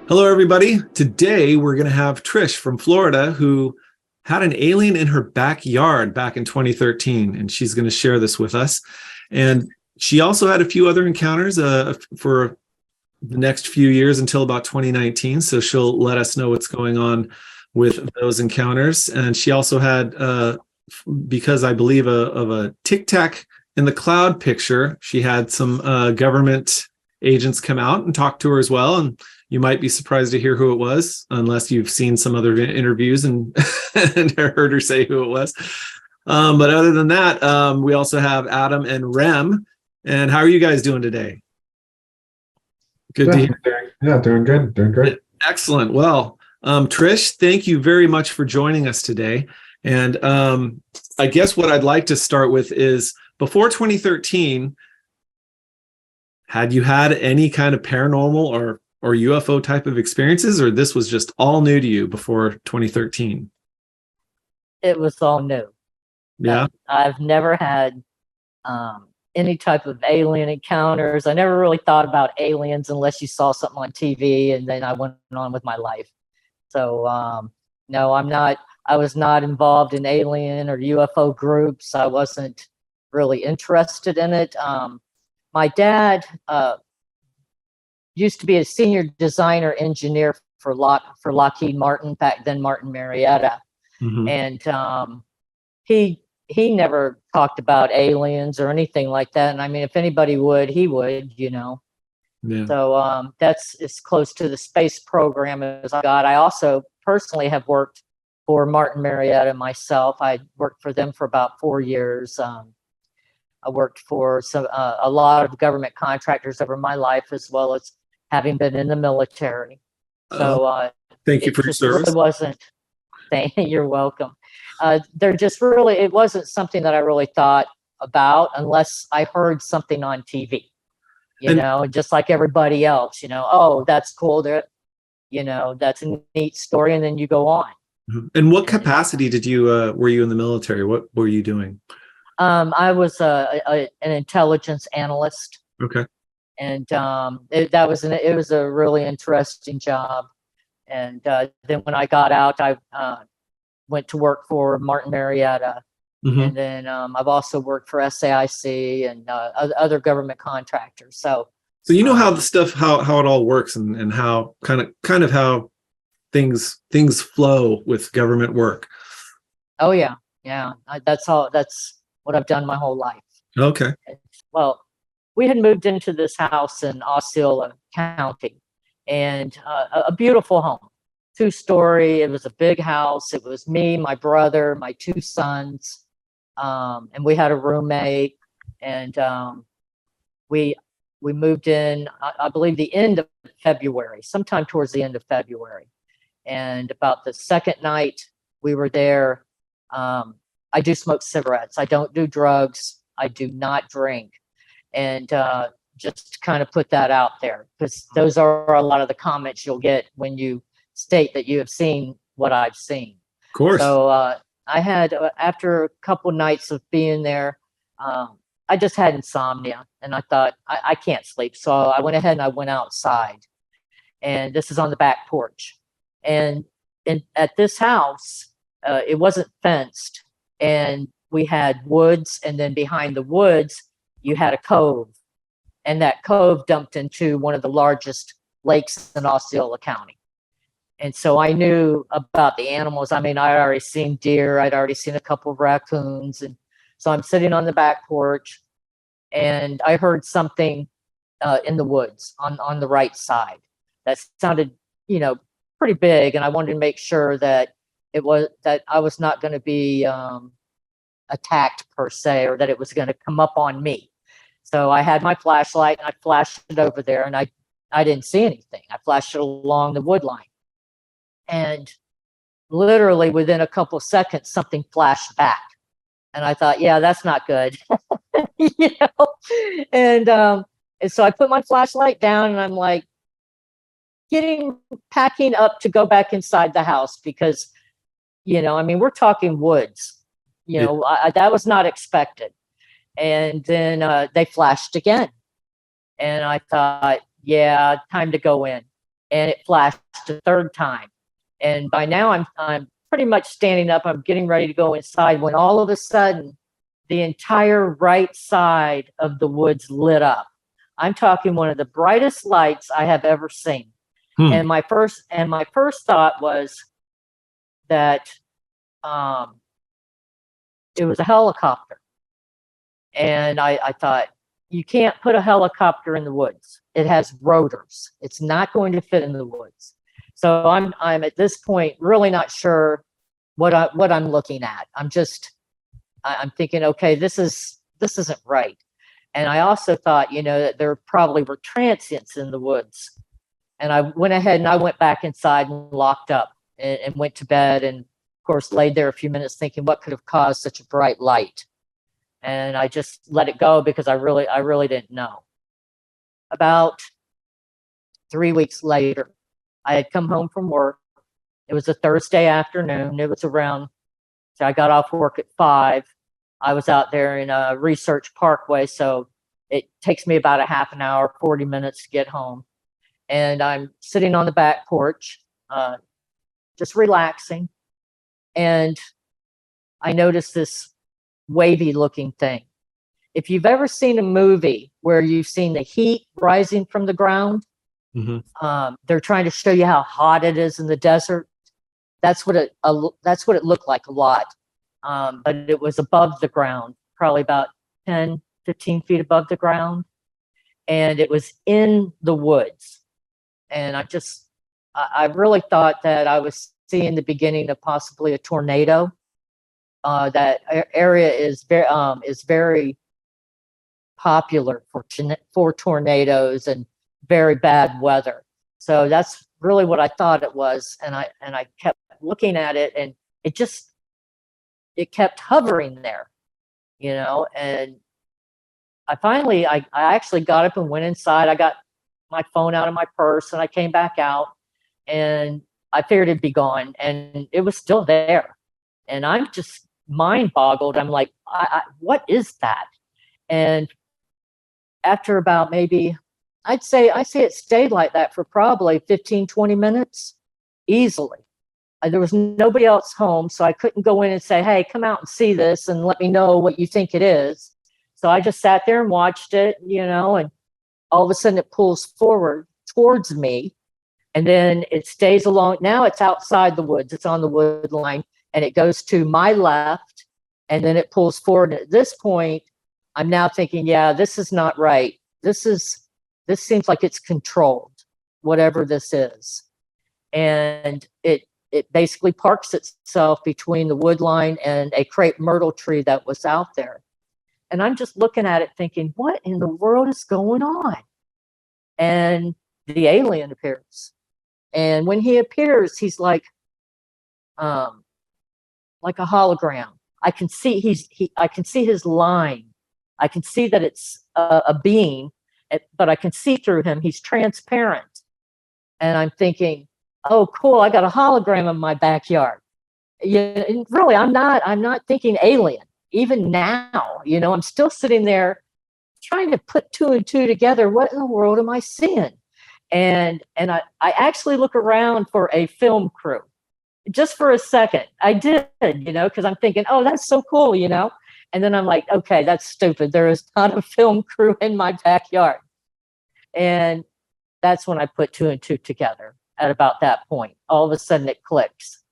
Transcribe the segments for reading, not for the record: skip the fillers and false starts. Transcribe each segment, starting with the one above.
Hello, everybody. Today, we're going to have Trish from Florida who had an alien in her backyard back in 2013, and she's going to share this with us. And she also had a few other encounters for the next few years until about 2019. So she'll let us know what's going on with those encounters. And she also had, because I believe of a Tic Tac in the cloud picture, she had some government agents come out and talk to her as well. And you might be surprised to hear who it was, unless you've seen some other interviews and, and heard her say who it was. But other than that, we also have Adam and Rem. And how are you guys doing today? Good to hear. Yeah, doing good. Doing great. Excellent. Well, Trish, thank you very much for joining us today. And I guess what I'd like to start with is, before 2013, had you had any kind of paranormal or UFO type of experiences, or this was just all new to you before 2013? It was all new. Yeah. I've never had any type of alien encounters. I never really thought about aliens unless you saw something on TV, and then I went on with my life. So no, I was not involved in alien or UFO groups. I wasn't really interested in it. My dad used to be a senior designer engineer for Lockheed Martin, back then Martin Marietta. Mm-hmm. And he never talked about aliens or anything like that. And I mean, if anybody would, he would, Yeah. So that's as close to the space program as I got. I also personally have worked for Martin Marietta myself. I worked for them for about 4 years. I worked for a lot of government contractors over my life, as well as having been in the military. So thank you for your service. Really wasn't. You're welcome. It wasn't something that I really thought about unless I heard something on TV. And just like everybody else, oh, that's cool. That's a neat story, and then you go on. And what capacity were you in the military? What were you doing? I was an intelligence analyst. Okay. And it was a really interesting job. And then when I got out, I went to work for Martin Marietta. Mm-hmm. And then I've also worked for SAIC and other government contractors. So you know how how it all works, and how kind of how things flow with government work. Oh yeah. That's what I've done my whole life. Okay. Well, we had moved into this house in Osceola County, and a beautiful home, 2-story. It was a big house. It was me, my brother, my 2 sons, and we had a roommate. And we moved in, I believe, the end of February, sometime towards the end of February. And about the second night we were there, I do smoke cigarettes. I don't do drugs. I do not drink. And just to kind of put that out there, because those are a lot of the comments you'll get when you state that you have seen what I've seen. Of course. So I had, after a couple nights of being there, I just had insomnia, and I thought, I can't sleep. So I went ahead and I went outside. And this is on the back porch. And at this house, it wasn't fenced. And we had woods, and then behind the woods, you had a cove, and that cove dumped into one of the largest lakes in Osceola County. And so I knew about the animals. I mean, I'd already seen deer. I'd already seen a couple of raccoons. And so I'm sitting on the back porch, and I heard something in the woods on the right side that sounded, pretty big. And I wanted to make sure that I was not going to be attacked per se, or that it was going to come up on me. So I had my flashlight, and I flashed it over there, and I didn't see anything. I flashed it along the wood line, and literally within a couple seconds, something flashed back, and I thought, yeah, that's not good. And so I put my flashlight down, and I'm like packing up to go back inside the house, because we're talking woods. That was not expected. And then they flashed again. And I thought, yeah, time to go in. and it flashed a third time. And by now I'm pretty much standing up. I'm getting ready to go inside when all of a sudden the entire right side of the woods lit up. I'm talking one of the brightest lights I have ever seen. And my first thought was that it was a helicopter. And I thought, you can't put a helicopter in the woods. It has rotors. It's not going to fit in the woods. So I'm at this point really not sure what I'm looking at. I'm thinking, okay, this isn't right. And I also thought, that there probably were transients in the woods. And I went ahead and I went back inside and locked up and went to bed, and of course laid there a few minutes thinking what could have caused such a bright light. And I just let it go because I really didn't know. About 3 weeks later, I had come home from work. It was a Thursday afternoon. It was around, so I got off work at 5. I was out there in Research Parkway, so it takes me about a half an hour, 40 minutes to get home. And I'm sitting on the back porch, just relaxing. And I noticed this wavy looking thing. If you've ever seen a movie where you've seen the heat rising from the ground, they're trying to show you how hot it is in the desert. That's what it looked like a lot. But it was above the ground, probably about 10, 15 feet above the ground. And it was in the woods. And I really thought that I was seeing the beginning of possibly a tornado. That area is very popular for tornadoes and very bad weather. So that's really what I thought it was. And I kept looking at it, and it kept hovering there, and I actually got up and went inside. I got my phone out of my purse and I came back out, and I figured it'd be gone, and it was still there. And I'm just mind boggled. I'm like, what is that? And after about maybe, I'd say it stayed like that for probably 15, 20 minutes easily. There was nobody else home, so I couldn't go in and say, hey, come out and see this and let me know what you think it is. So I just sat there and watched it, and all of a sudden it pulls forward towards me, and then it stays along. Now it's outside the woods. It's on the wood line, and it goes to my left, and then it pulls forward. At this point, I'm now thinking, yeah, this is not right. This seems like it's controlled, whatever this is. And it basically parks itself between the wood line and a crepe myrtle tree that was out there. And I'm just looking at it thinking, what in the world is going on? And the alien appears. And when he appears, he's like a hologram. I can see I can see his line. I can see that it's a being, but I can see through him. He's transparent. And I'm thinking, oh, cool, I got a hologram in my backyard. Really, I'm not thinking alien. Even now, I'm still sitting there trying to put two and two together. What in the world am I seeing? And I actually look around for a film crew. Just for a second, I did, because I'm thinking, oh, that's so cool, And then I'm like, okay, that's stupid. There is not a film crew in my backyard. And that's when I put two and two together at about that point. All of a sudden it clicks.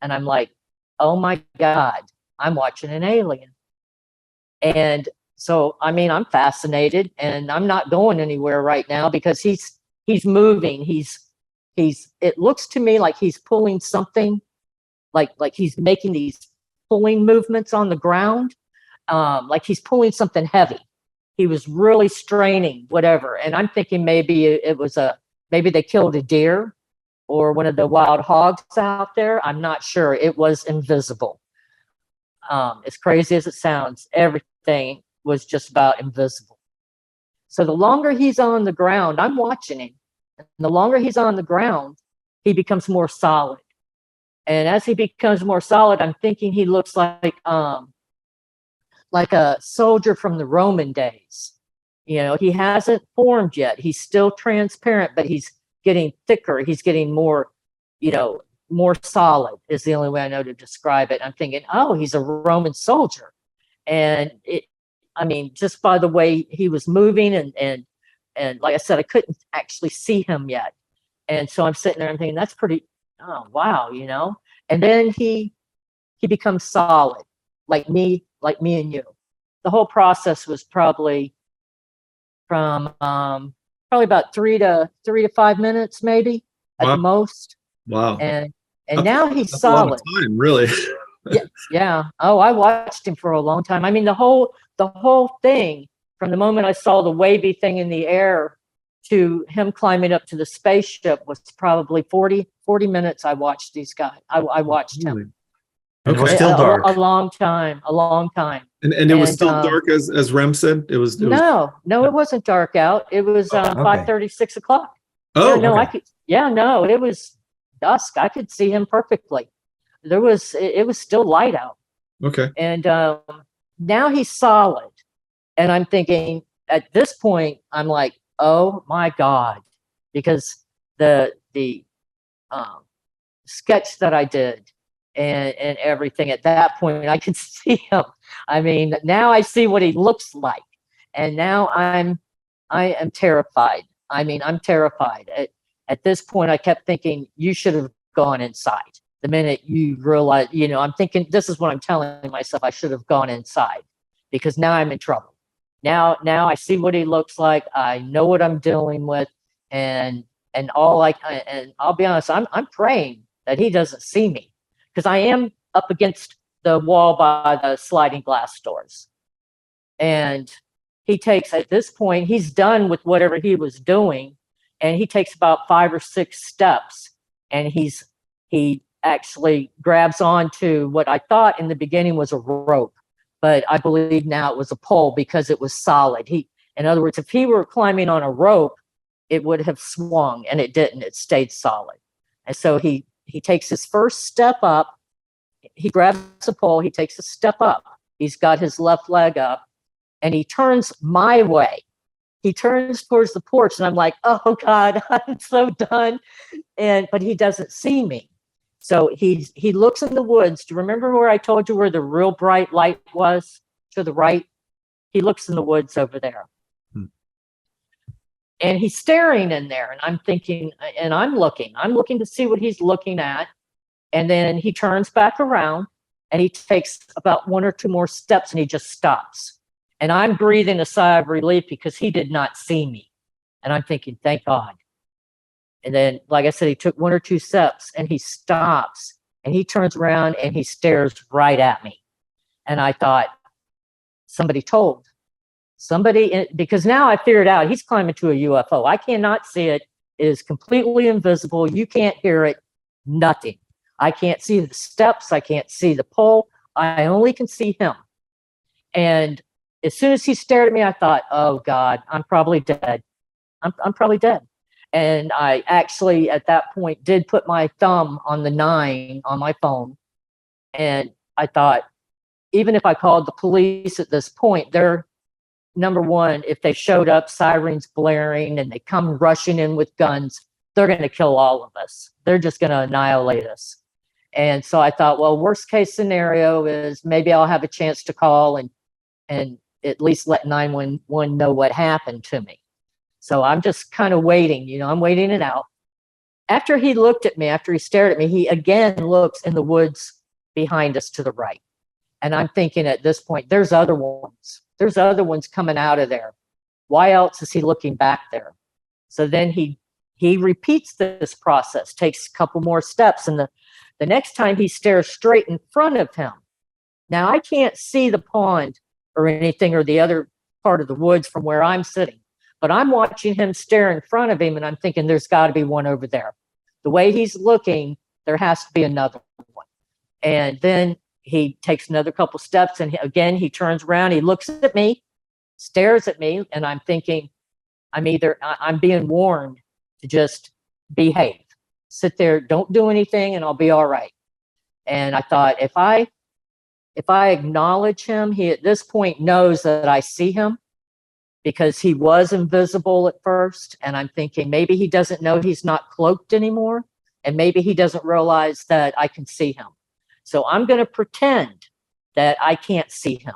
And I'm like, oh my God, I'm watching an alien. And so, I'm fascinated, and I'm not going anywhere right now because he's moving. It looks to me like he's pulling something, like he's making these pulling movements on the ground, like he's pulling something heavy. He was really straining, whatever. And I'm thinking maybe maybe they killed a deer or one of the wild hogs out there. I'm not sure. It was invisible. As crazy as it sounds, everything was just about invisible. So the longer he's on the ground, I'm watching him. And the longer he's on the ground, he becomes more solid. And as he becomes more solid, I'm thinking he looks like a soldier from the Roman days. He hasn't formed yet. He's still transparent, but he's getting thicker. He's getting more, more solid is the only way I know to describe it. I'm thinking, oh, he's a Roman soldier. And just by the way he was moving and like I said, I couldn't actually see him yet. And so I'm sitting there and thinking, that's pretty, oh, wow, And then he becomes solid, like me and you. The whole process was probably from probably about 3 to 5 minutes, maybe at the most. Wow. And now he's that's solid. A lot of time, really. Yeah. Oh, I watched him for a long time. I mean, the whole thing, from the moment I saw the wavy thing in the air to him climbing up to the spaceship, was probably 40 minutes. I watched these guys. I watched him. And it was still dark. A long time. And it was still dark, as Rem said. It was. No, it wasn't dark out. It was 5:30, 6 o'clock. Oh, no, okay. I could. Yeah, no, it was dusk. I could see him perfectly. It was still light out. Okay. And now he's solid, and I'm thinking at this point, I'm like, oh my God, because the sketch that I did and everything at that point, I could see him. I mean, now I see what he looks like, and now I am terrified. I mean, I'm terrified. At this point, I kept thinking, you should have gone inside. The minute you realize, I'm thinking, this is what I'm telling myself, I should have gone inside, because now I'm in trouble. Now I see what he looks like. I know what I'm dealing with, and I'll be honest, I'm praying that he doesn't see me, because I am up against the wall by the sliding glass doors. And he takes, at this point, he's done with whatever he was doing, and he takes about 5 or 6 steps, and he actually grabs onto what I thought in the beginning was a rope, but I believe now it was a pole because it was solid. In other words, if he were climbing on a rope, it would have swung, and it didn't. It stayed solid. And so he takes his first step up. He grabs a pole. He takes a step up. He's got his left leg up, and he turns my way. He turns towards the porch, and I'm like, oh God, I'm so done. But he doesn't see me. So he looks in the woods. Do you remember where I told you where the real bright light was to the right? He looks in the woods over there. And he's staring in there, and I'm thinking, and I'm looking to see what he's looking at. And then he turns back around, and he takes about 1 or 2 more steps, and he just stops. And I'm breathing a sigh of relief because he did not see me. And I'm thinking, thank God. And then, like I said, he took 1 or 2 steps, and he stops, and he turns around, and he stares right at me. And I thought, because now I figured out he's climbing to a UFO. I cannot see it. It is completely invisible. You can't hear it. Nothing. I can't see the steps. I can't see the pole. I only can see him. And as soon as he stared at me, I thought, oh God, I'm probably dead. I'm probably dead. And I actually, at that point, did put my thumb on the 9 on my phone. And I thought, even if I called the police at this point, they're, number one, if they showed up, sirens blaring, and they come rushing in with guns, they're going to kill all of us. They're just going to annihilate us. And so I thought, well, worst case scenario is maybe I'll have a chance to call and at least let 911 know what happened to me. So I'm just kind of waiting, I'm waiting it out. After he looked at me, after he stared at me, he again looks in the woods behind us to the right. And I'm thinking at this point, there's other ones. There's other ones coming out of there. Why else is he looking back there? So then he repeats this process, takes a couple more steps, and the next time he stares straight in front of him. Now, I can't see the pond or anything or the other part of the woods from where I'm sitting, but I'm watching him stare in front of him, and I'm thinking there's got to be one over there. The way he's looking, there has to be another one. And then he takes another couple steps, and again, he turns around, he looks at me, stares at me, and I'm thinking, I'm being warned to just behave. Sit there, don't do anything, and I'll be all right. And I thought, if I acknowledge him, he at this point knows that I see him. because he was invisible at first. And I'm thinking maybe he doesn't know he's not cloaked anymore. And maybe he doesn't realize that I can see him. So I'm going to pretend that I can't see him.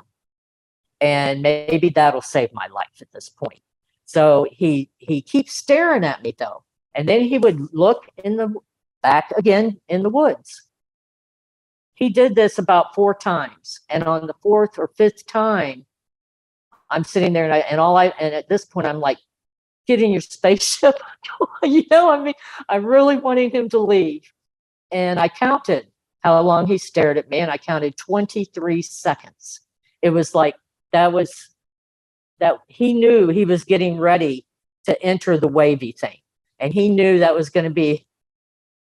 And maybe that'll save my life at this point. So he keeps staring at me though. And then he would look in the back again in the woods. He did this about 4 times. And on the 4th or 5th time, I'm sitting there and at this point I'm like, get in your spaceship. You know, I mean, I really wanted him to leave. And I counted how long he stared at me, and I counted 23 seconds. It was like that he knew he was getting ready to enter the wavy thing. And he knew that was going to be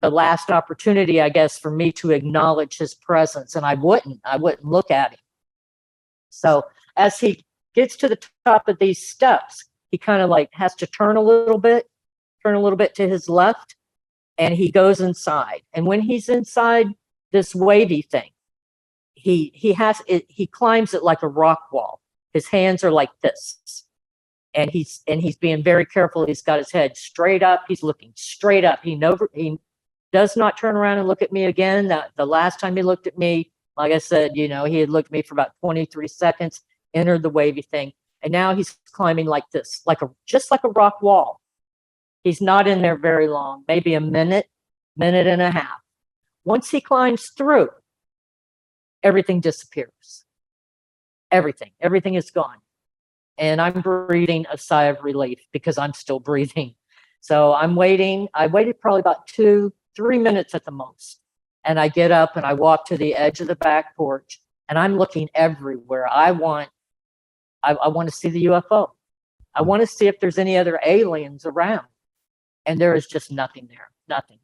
the last opportunity, I guess, for me to acknowledge his presence. And I wouldn't look at him. So as he gets to the top of these steps, he kind of like has to turn a little bit to his left, and he goes inside. And when he's inside this wavy thing, he climbs it like a rock wall. His hands are like this. And he's being very careful. He's got his head straight up. He's looking straight up. He does not turn around and look at me again. The last time he looked at me, like I said, you know, he had looked at me for about 23 seconds, entered the wavy thing. And now he's climbing like this, just like a rock wall. He's not in there very long, maybe a minute and a half. Once he climbs through, everything disappears. Everything is gone. And I'm breathing a sigh of relief because I'm still breathing. So I'm waiting. I waited probably about 2-3 minutes at the most. And I get up and I walk to the edge of the back porch, and I'm looking everywhere. I want to see the UFO. I want to see if there's any other aliens around. And there is just nothing there, nothing.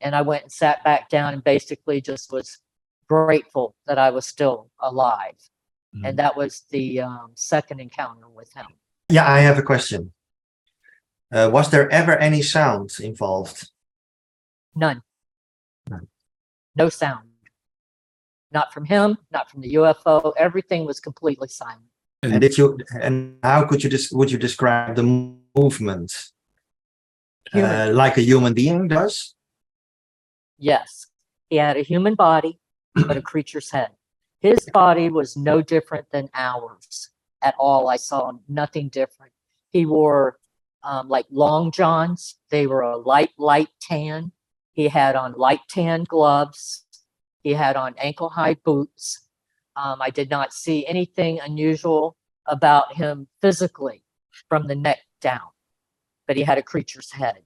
And I went and sat back down and basically just was grateful that I was still alive. Mm-hmm. And that was the second encounter with him. Yeah, I have a question. Was there ever any sound involved? None. No sound. Not from him, not from the UFO. Everything was completely silent. And how would you describe the movement? Like a human being does? Yes. He had a human body, but a creature's head. His body was no different than ours at all. I saw nothing different. He wore like long johns. They were a light tan. He had on light tan gloves. He had on ankle-high boots. I did not see anything unusual about him physically from the neck down, but he had a creature's head.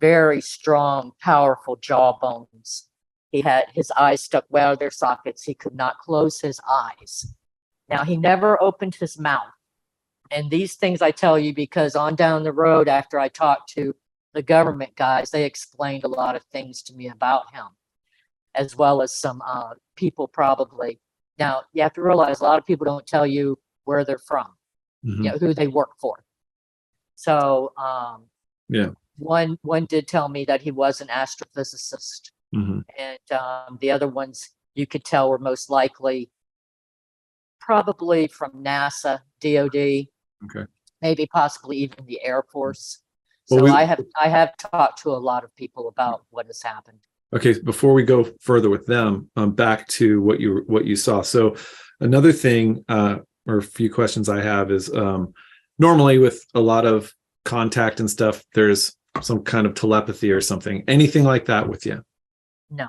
Very strong, powerful jawbones. He had his eyes stuck well out of their sockets. He could not close his eyes. Now, he never opened his mouth. And these things I tell you because on down the road, after I talked to the government guys, they explained a lot of things to me about him, as well as some people probably. Now, you have to realize a lot of people don't tell you where they're from, mm-hmm. you know, who they work for. So one did tell me that he was an astrophysicist. Mm-hmm. And the other ones you could tell were most likely probably from NASA, DOD, okay, maybe possibly even the Air Force. So I have talked to a lot of people about what has happened. Okay, before we go further with them, back to what you saw. So another thing, or a few questions I have is normally with a lot of contact and stuff, there's some kind of telepathy or something. Anything like that with you? No.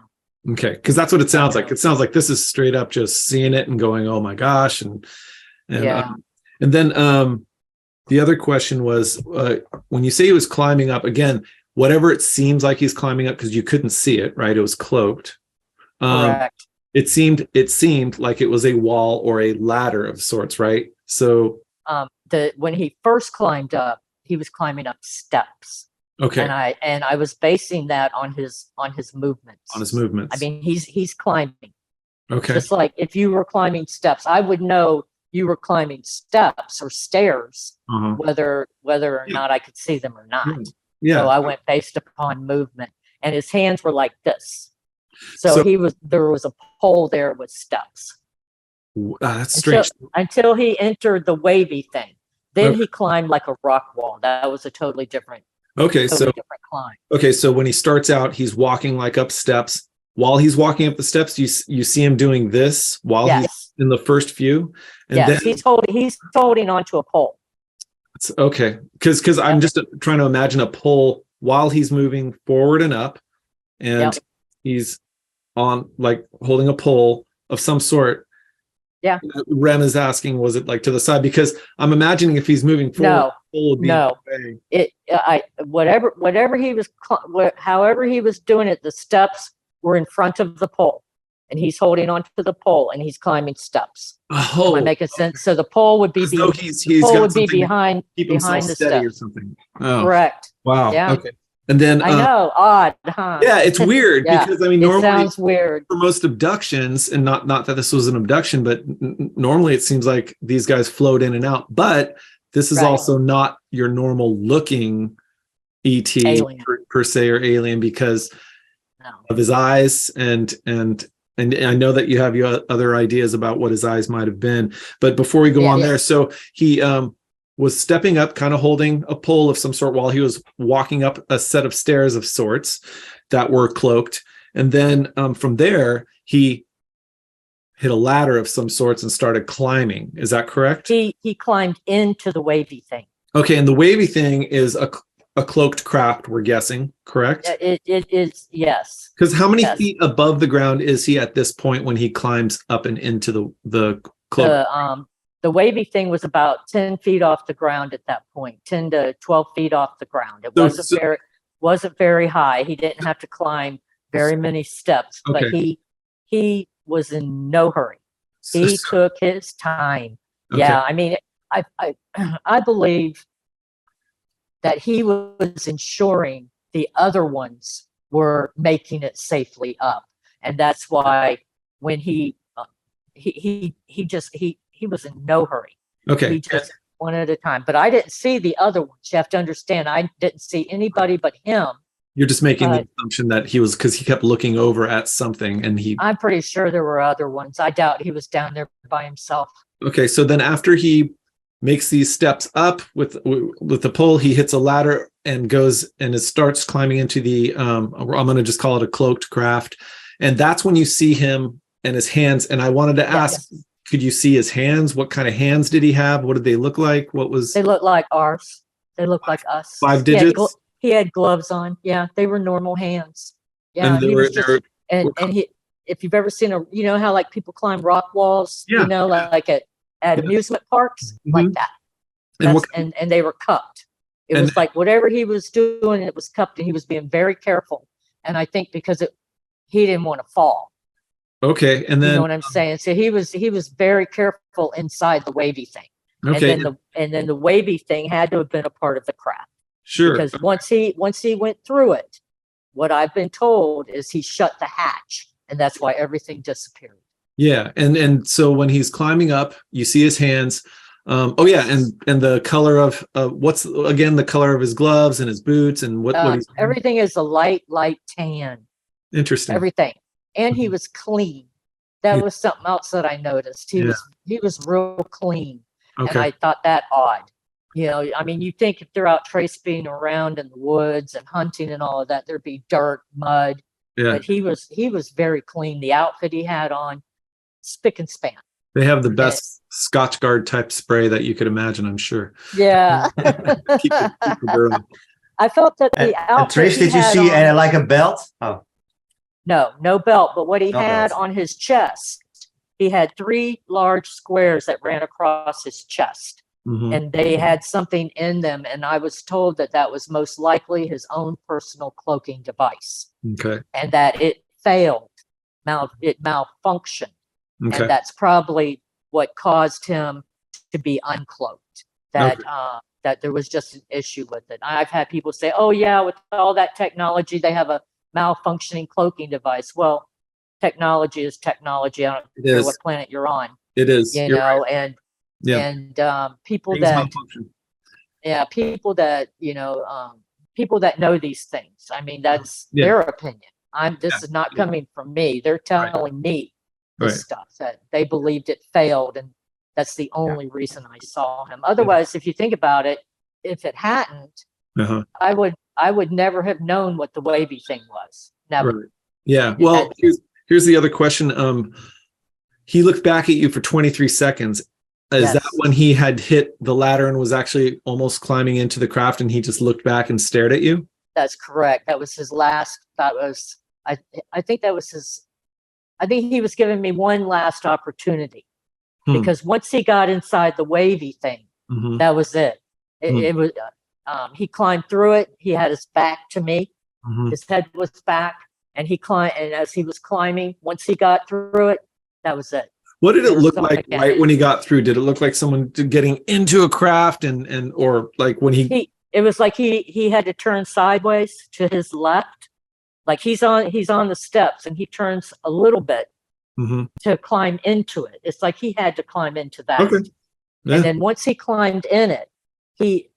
Okay, because that's what it sounds like. It sounds like this is straight up just seeing it and going, "Oh my gosh!" And then the other question was when you say he was climbing up again. Whatever it seems like he's climbing up, because you couldn't see it, right? It was cloaked. Correct. It seemed like it was a wall or a ladder of sorts, right? So when he first climbed up, he was climbing up steps. Okay. And I was basing that on his movements. On his movements. I mean, he's climbing. Okay. Just like if you were climbing steps, I would know you were climbing steps or stairs, uh-huh. whether or not I could see them or not. Yeah. So I went based upon movement, and his hands were like this. So there was a pole there with steps. That's strange. Until he entered the wavy thing. Then Okay. he climbed like a rock wall. That was a totally different Okay, so climb. okay, so when he starts out, he's walking like up steps. While he's walking up the steps, you see him doing this while he's Yes. in the first few, and Yes. then He's holding onto a pole. it's okay, because I'm Yep. just trying to imagine a pole while he's moving forward and up, and Yep. he's on like holding a pole of some sort. Yeah. Rem is asking, was it like to the side? Because I'm imagining if he's moving forward, No. the pole would be No. in the way. Whatever he was, however he was doing it, the steps were in front of the pole, and he's holding onto the pole, and he's climbing steps. Oh, Am I making sense? So the pole would be as though he's got be something to behind keep himself behind the steady or steps. something. Oh, Correct. wow. Yeah. Okay. And then I know. Odd, huh? yeah, it's weird Yeah. because I mean It normally sounds weird. for most abductions, and not that this was an abduction, but normally it seems like these guys float in and out. But this is Right. also not your normal looking ET Alien. per se, or alien, because No. of his eyes, and I know that you have your other ideas about what his eyes might have been. But before we go on Yeah. there, so he was stepping up, kind of holding a pole of some sort while he was walking up a set of stairs of sorts that were cloaked. And then from there, he hit a ladder of some sorts and started climbing. Is that correct? He climbed into the wavy thing. Okay, and the wavy thing is a cloaked craft, we're guessing, correct? It is, yes. Because how many Yes. feet above the ground is he at this point when he climbs up and into the cloak? The wavy thing was about 10 feet off the ground at that point, 10 to 12 feet off the ground. It wasn't very high. He didn't have to climb very many steps, but Okay. he was in no hurry. He took his time. Okay. Yeah, I mean, I believe that he was ensuring the other ones were making it safely up, and that's why when he was in no hurry. Okay. He just one at a time. But I didn't see the other ones. You have to understand, I didn't see anybody but him. You're just making the assumption that he was, because he kept looking over at something, and I'm pretty sure there were other ones. I doubt he was down there by himself. Okay, so then after he makes these steps up with the pole, he hits a ladder and goes and it starts climbing into the I'm going to just call it a cloaked craft, and that's when you see him and his hands. And I wanted to ask, Yes. could you see his hands? What kind of hands did he have? What did they look like? What was They look like ours. They look like us. 5 digits? He had gloves on. Yeah, they were normal hands. Yeah, And they he were, was just, and he. If you've ever seen you know how like people climb rock walls, Yeah. you know, like at amusement parks, like Mhm. that. and what, And they were cupped. It And- was like whatever he was doing, it was cupped, and he was being very careful. And I think because he didn't want to fall. okay, and You know then what I'm saying? So he was very careful inside the wavy thing. okay, And then the wavy thing had to have been a part of the craft. sure. Because once he went through it, what I've been told is he shut the hatch, and that's why everything disappeared. Yeah, and so when he's climbing up, you see his hands. Oh yeah, and the color of what's again the color of his gloves and his boots and what he's Everything is a light tan. interesting. Everything, and he was clean. That Yeah. was something else that I noticed. He was real clean, and Okay, I thought that odd. You know, I mean, you think if they're out trace being around in the woods and hunting and all of that, there'd be dirt, mud. yeah, But he was very clean. The outfit he had on, spick and span. they have the best Scotch Guard type spray that you could imagine, I'm sure. Yeah. Keep the dirt off. I felt that And the outfit Trish, he did you had see on- like a belt? Oh, no belt, but what he No had belt. on his chest, he had 3 large squares that ran across his chest, Mhm. and they had something in them, and I was told that was most likely his own personal cloaking device, Okay, and that it failed, it malfunctioned, okay, and that's probably what caused him to be uncloaked. That there was just an issue with it. I've had people say, "Oh yeah, with all that technology, they have a malfunctioning cloaking device." Well, technology is technology. I don't It care is. what planet you're on, It is. you You're know. right. And people Things that malfunction. people that know these things. I mean, that's Yeah. their opinion. This Yeah. is not coming from me. They're telling me this Right. stuff that they believed it failed, and That's the only reason I saw him. Otherwise, if you think about it, if it hadn't, Uh-huh. I would never have known what the wavy thing was. Never. Right. Yeah. Well, here's the other question. He looked back at you for 23 seconds. Is that Yes. when he had hit the ladder and was actually almost climbing into the craft, and he just looked back and stared at you? That's correct. That was his last. I think that was his. I think he was giving me one last opportunity, because once he got inside the wavy thing, Mhm. that was it. It was. He climbed through it. He had his back to me. Mhm. His head was back, and he climbed. And as he was climbing, once he got through it, that was it. What did it Never look saw him like again. right when he got through? Did it look like someone getting into a craft or like when It was like he had to turn sideways to his left, like he's on the steps, and he turns a little bit Mhm. to climb into it. It's like he had to climb into that. Okay. Yeah. And then once he climbed in it, he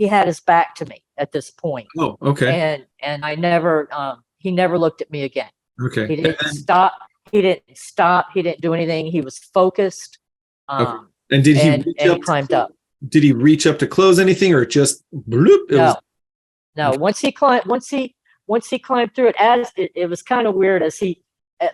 had his back to me at this point. Oh, okay. And I never he never looked at me again. Okay. He didn't stop. He didn't do anything. He was focused. Okay. And did he And reach he up? climbed up. Did he reach up to close anything, or just bloop? No. Once he climbed through it, it was kind of weird, as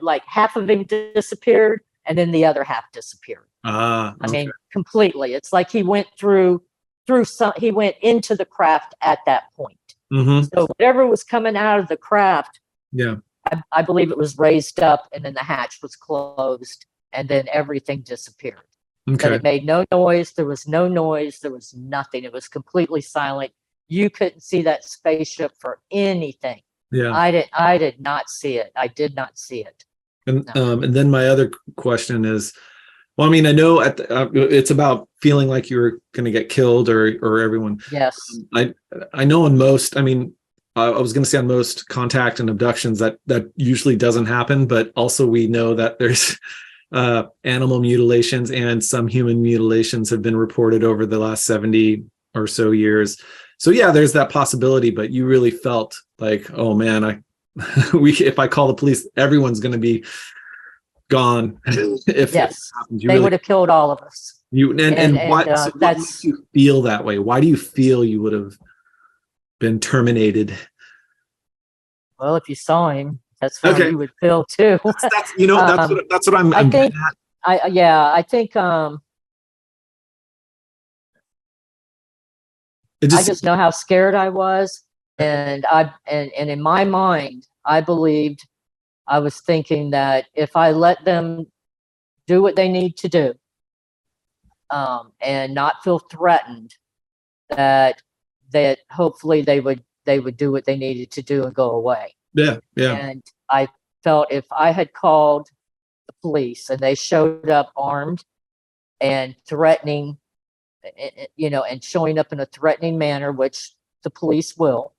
like half of him disappeared and then the other half disappeared. I I mean, completely. It's like he went he went into the craft at that point. Mm-hmm. So whatever was coming out of the craft, Yeah. I believe it was raised up, and then the hatch was closed, and then everything disappeared. But Okay. it made no noise. There was no noise. There was nothing. It was completely silent. You couldn't see that spaceship for anything. Yeah. I did not see it. I did not see it. And No. and then my other question is, well, I mean, I know it's about feeling like you're going to get killed or everyone. Yes. I know on most, I mean, I was going to say on most contact and abductions that usually doesn't happen, but also we know that there's animal mutilations and some human mutilations have been reported over the last 70 or so years. So yeah, there's that possibility, but you really felt like, oh man, if I call the police, everyone's going to be gone. If that Yes. happens. They would have killed all of us. And why, so what makes you feel that way? Why do you feel you would have been terminated? Well, if you saw him, that's how Okay. you would feel too. That's that's what I'm I think getting at. I think It I just know how scared I was, and in my mind, I believed, I was thinking that if I let them do what they need to do, and not feel threatened, that hopefully they would do what they needed to do and go away. yeah. And I felt if I had called the police and they showed up armed and threatening, and showing up in a threatening manner, which the police will,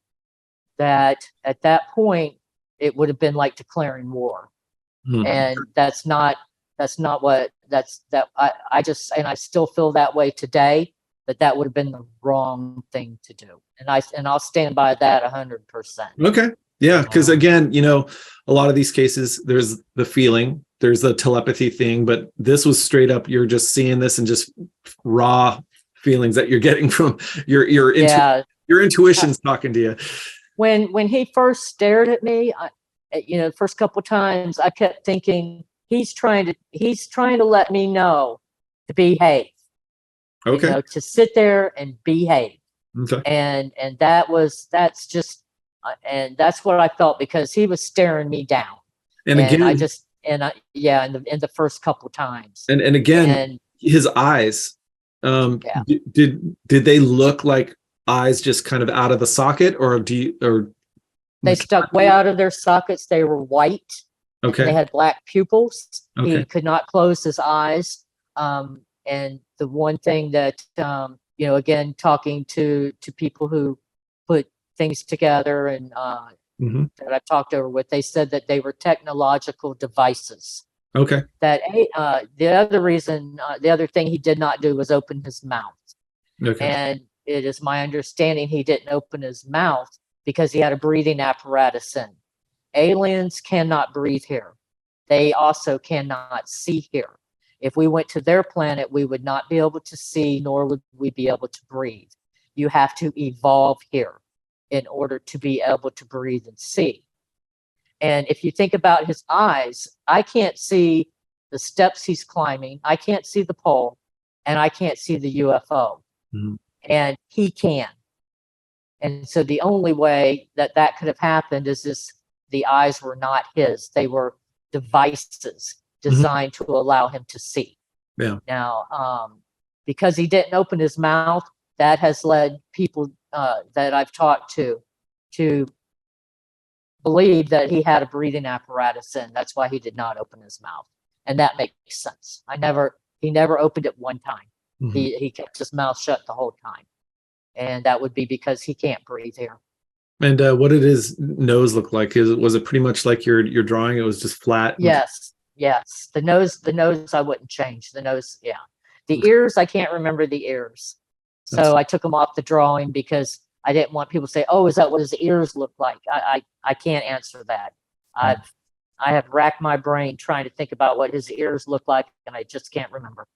that at that point it would have been like declaring war. And that's not what I still feel that way today, that would have been the wrong thing to do. And I'll stand by that 100%. Okay. Yeah. Because again, a lot of these cases, there's the feeling, there's the telepathy thing, but this was straight up, you're just seeing this and just raw feelings that you're getting from your intuition's talking to you. When he first stared at me, the first couple times, I kept thinking he's trying to let me know to behave. Okay. To sit there and behave. Okay. And that's what I felt, because he was staring me down. And again, in the first couple times. And again, his eyes, did they look like eyes just kind of out of the socket, or they stuck way out of their sockets? They were white. Okay. They had black pupils. Okay. He could not close his eyes. And the one thing that, again, talking to people who put things together and that I've talked over with, they said that they were technological devices. Okay. That the other thing he did not do was open his mouth. Okay. And it is my understanding he didn't open his mouth because he had a breathing apparatus in. Aliens cannot breathe here. They also cannot see here. If we went to their planet, we would not be able to see, nor would we be able to breathe. You have to evolve here in order to be able to breathe and see. And if you think about his eyes, I can't see the steps he's climbing. I can't see the pole, and I can't see the UFO. Mhm. And he can. And so the only way that that could have happened is the eyes were not his. They were devices designed to allow him to see. Yeah. Now, because he didn't open his mouth, that has led people that I've talked to believe that he had a breathing apparatus in. That's why he did not open his mouth. And that makes sense. He never opened it one time. Mhm. He kept his mouth shut the whole time. And that would be because he can't breathe here. And what did his nose look like? Was it pretty much like your drawing? It was just flat? Yes. The nose I wouldn't change. The nose, yeah. The ears, I can't remember the ears. So I took them off the drawing because I didn't want people to say, "Oh, is that what his ears look like?" I can't answer that. I have racked my brain trying to think about what his ears look like, and I just can't remember.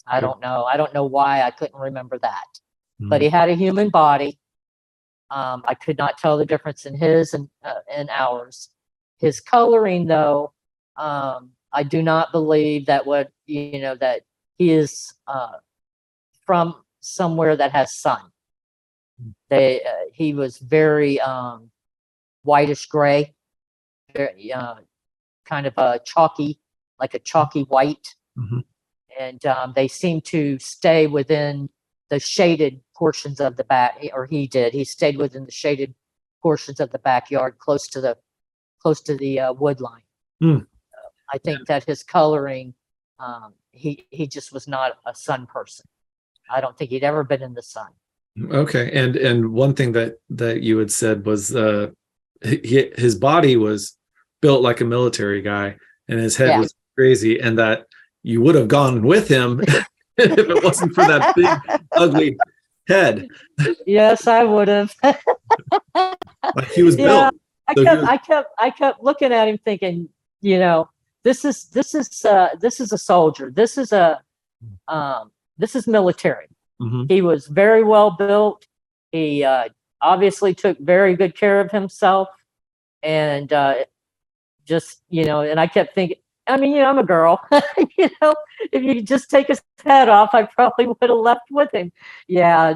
I don't know. I don't know why I couldn't remember that. But he had a human body. I could not tell the difference in his and ours. His coloring, though, I do not believe that that he is from somewhere that has sun. He was very whitish gray, very, kind of a chalky white, Mhm. and they seem to stay within the shaded portions of the back, or he did. He stayed within the shaded portions of the backyard, close to the wood line. Mm. I think that his coloring, he just was not a sun person. I don't think he'd ever been in the sun. Okay. And one thing that you had said was his body was built like a military guy, and his head was crazy, and that you would have gone with him if it wasn't for that big ugly head. Yes, I would have. Like he was built. I kept looking at him thinking, this is a soldier. This is military. Mhm. He was very well built. He obviously took very good care of himself, and and I kept thinking, I mean, I'm a girl. If you could just take his head off, I probably would have left with him. Yeah.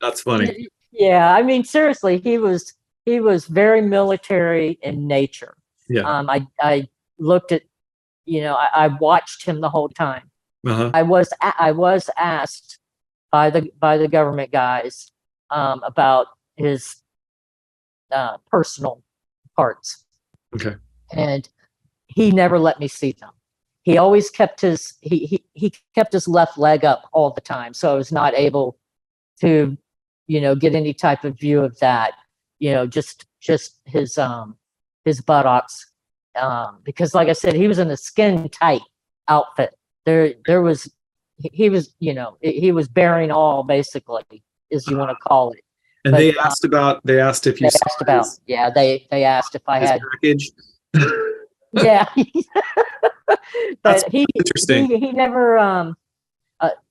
That's funny. Yeah. I mean, seriously, he was very military in nature. Yeah. I looked at, I watched him the whole time. Uh-huh. I was asked by the government guys about his personal parts. Okay. And he never let me see them. He always kept he kept his left leg up all the time, so I was not able to get any type of view of that. Just his buttocks, because like I said, he was in a skin tight outfit. He was bearing all, basically, as you want to call it. And But, they asked if you saw they asked if I his had package. yeah. That's But he interesting. he never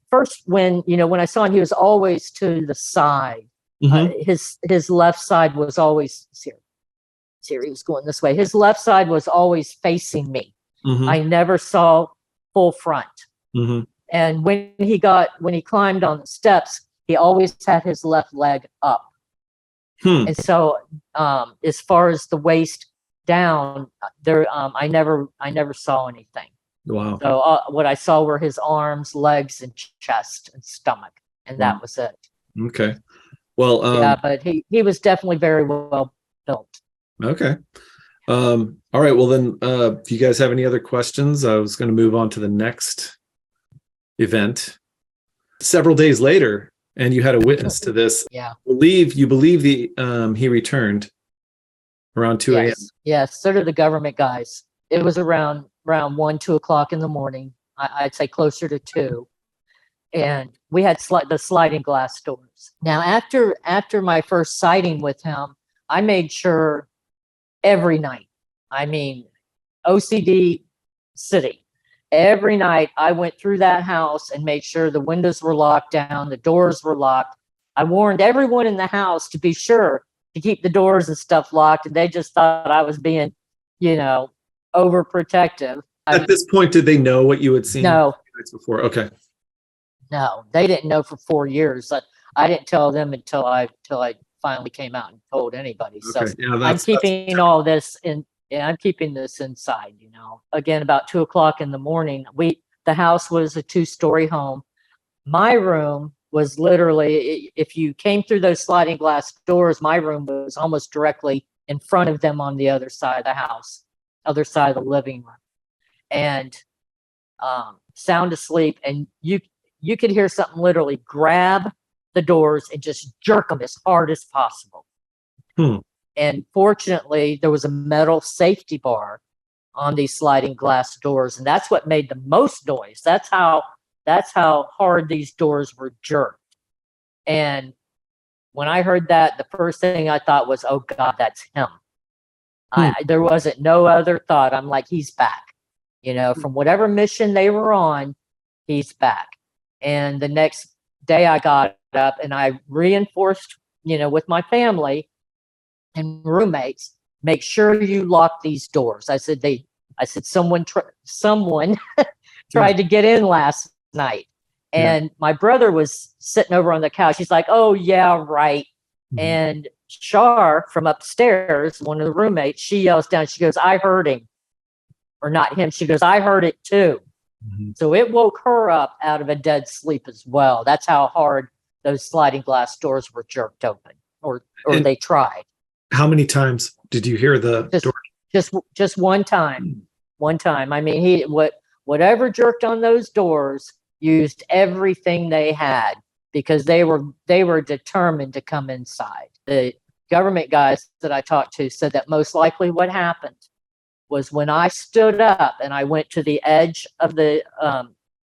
first when I saw him, he was always to the side. Mhm. His left side was always here. He was going this way. His left side was always facing me. Mhm. I never saw full front. Mhm. And when he climbed on the steps, he always had his left leg up. And so as far as the waist down, I never saw anything. Wow. So what I saw were his arms, legs, and chest and stomach, and that was it. Okay. Well, Yeah, but he was definitely very well built. okay. All right. Well, then, if you guys have any other questions, I was going to move on to the next event. Several days later, and you had a witness to this. Yeah. You believe he returned around 2 a.m. Yes. So did the government guys. It was around 1, 2 o'clock in the morning. I'd say closer to 2. And we had the sliding glass doors. Now, after my first sighting with him, I made sure every night. I mean, OCD city. every night I went through that house and made sure the windows were locked down, the doors were locked. I warned everyone in the house to be sure to keep the doors and stuff locked, and they just thought I was being, overprotective. At this point, did they know what you had seen No, nights before? Okay. no, they didn't know for 4 years. I didn't tell them until I finally came out and told anybody. So Okay. Yeah, I'm keeping all this in. Yeah, I'm keeping this inside. Again, about 2:00 in the morning. The house was a 2-story home. My room was literally, if you came through those sliding glass doors, my room was almost directly in front of them on the other side of the house, other side of the living room, and sound asleep. And you could hear something literally grab the doors and just jerk them as hard as possible. And fortunately, there was a metal safety bar on these sliding glass doors, and that's what made the most noise. That's how hard these doors were jerked. And when I heard that, the first thing I thought was, "Oh God, that's him." There wasn't no other thought. I'm like, he's back. From whatever mission they were on, he's back. And the next day I got up and I reinforced, with my family and roommates, make sure you lock these doors. I said someone tried to get in last night. And my brother was sitting over on the couch. He's like, "Oh yeah, right." And Shar from upstairs, one of the roommates, she yells down, she goes, "I heard him." Or not him. She goes, "I heard it too." So it woke her up out of a dead sleep as well. That's how hard those sliding glass doors were jerked open, or they tried. How many times did you hear the door? Just one time. One time. I mean, whatever jerked on those doors used everything they had, because they were determined to come inside. The government guys that I talked to said that most likely what happened was when I stood up and I went to the edge of the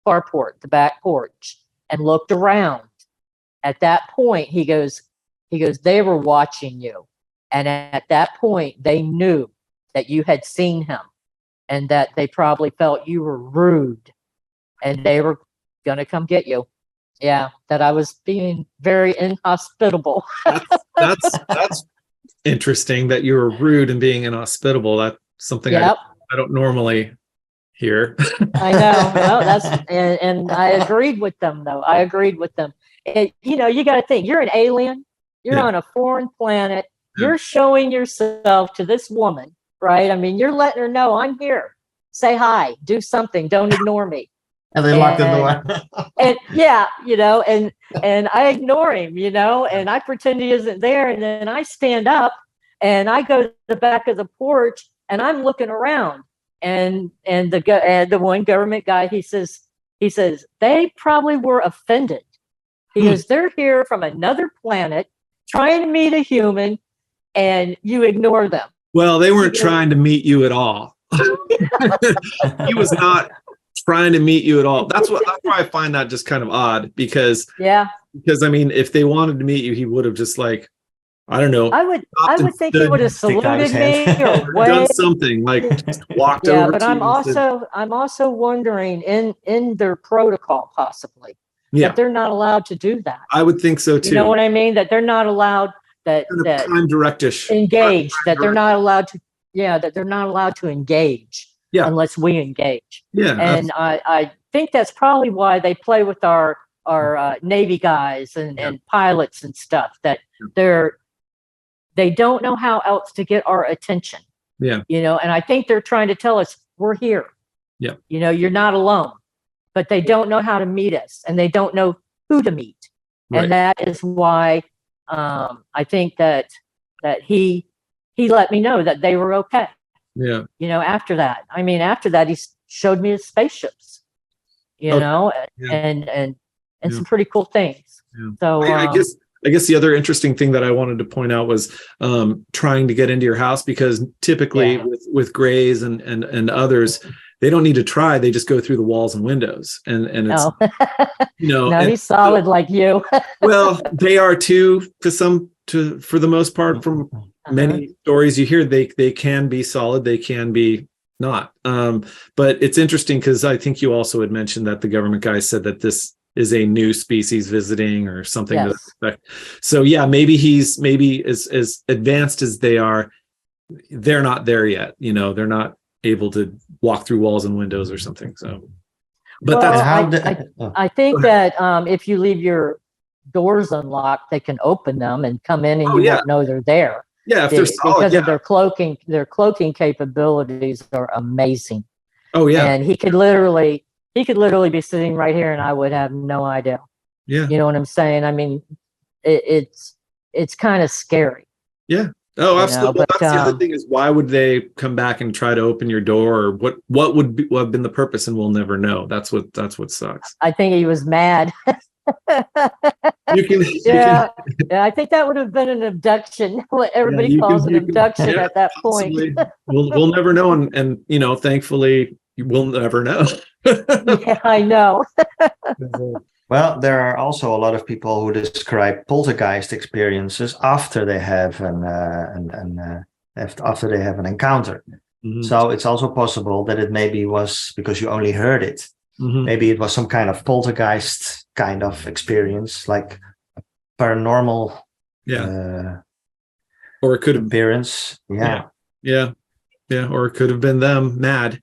carport, the back porch, and looked around. At that point, he goes, "They were watching you. And at that point, they knew that you had seen him and that they probably felt you were rude and they were going to come get you." Yeah, that I was being very inhospitable. That's interesting that you were rude and being inhospitable. That's something I don't normally hear. I know. Well, and I agreed with them, though. I agreed with them. And, you got to think, you're an alien. You're on a foreign planet. You're showing yourself to this woman, right? I mean, you're letting her know, "I'm here. Say hi. Do something. Don't ignore me." And they locked the door. And and I ignore him, and I pretend he isn't there. And then I stand up and I go to the back of the porch and I'm looking around. And the one government guy, he says, "They probably were offended." He goes, "They're here from another planet trying to meet a human, and you ignore them." Well, they weren't trying to meet you at all. He was not trying to meet you at all. That's why I find that just kind of odd, because I mean, if they wanted to meet you, he would have just I don't know. I would think he would have saluted me or done something, just walked over. Yeah, but I'm also wondering in their protocol possibly that they're not allowed to do that. I would think so too. You know what I mean? That they're not allowed that time directish engage. That they're not allowed to. Yeah, that they're not allowed to engage. Yeah. Unless we engage. Yeah. And I think that's probably why they play with our Navy guys and pilots and stuff, that they don't know how else to get our attention. Yeah. And I think they're trying to tell us we're here. Yeah. You're not alone, but they don't know how to meet us and they don't know who to meet. Right. And that is why I think that he let me know that they were okay. Yeah. After that, he showed me his spaceships, and some pretty cool things. Yeah. So I guess the other interesting thing that I wanted to point out was trying to get into your house, because typically with Grays and others, they don't need to try. They just go through the walls and windows, and it's no, he's solid like you. Well, they are too, for the most part. From many stories you hear, they can be solid. They can be not. But it's interesting because I think you also had mentioned that the government guy said that this is a new species visiting or something to that effect. So yeah, maybe as advanced as they are, they're not there yet. You know, they're not able to walk through walls and windows or something. So, but I think that if you leave your doors unlocked, they can open them and come in, and you won't know they're there. Yeah, if they're solid, because of their cloaking capabilities are amazing. Oh yeah, and he could literally be sitting right here, and I would have no idea. Yeah, you know what I'm saying? I mean, it's kind of scary. Yeah. Oh, absolutely. Well, but, that's the other thing is, why would they come back and try to open your door, or what would have been the purpose? And we'll never know. That's what sucks. I think he was mad. Yeah, I think that would have been an abduction. What everybody calls an abduction at that point. we'll never know, and you know, thankfully, we'll never know. Yeah, I know. Well, there are also a lot of people who describe poltergeist experiences after they have after they have an encounter. Mm-hmm. So it's also possible that it maybe was because you only heard it. Mm-hmm. Maybe it was some kind of poltergeist kind of experience, like a paranormal, or it could have appearance. Yeah, or it could have been them mad.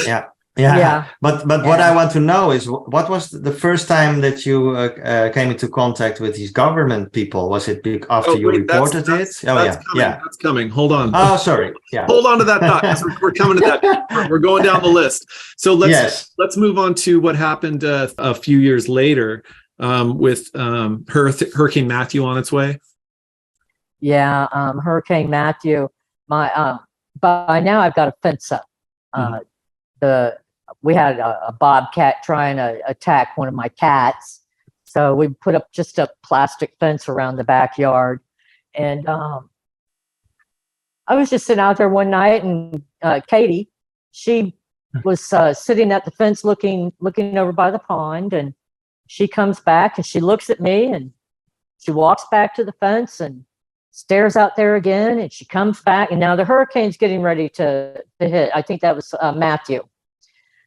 Yeah. But what I want to know is, what was the first time that you came into contact with these government people? Was it after you reported it? That's coming. Hold on. Oh, sorry. Yeah. Hold on to that thought. We're coming to that. We're going down the list. So let's move on to what happened a few years later with Hurricane Matthew on its way. Yeah, Hurricane Matthew. By now I've got a fence up. We had a bobcat trying to attack one of my cats, so we put up just a plastic fence around the backyard. And I was just sitting out there one night, and Katie, she was sitting at the fence looking over by the pond, and she comes back and she looks at me, and she walks back to the fence and stares out there again, and she comes back, and now the hurricane's getting ready to hit. I think that was Matthew.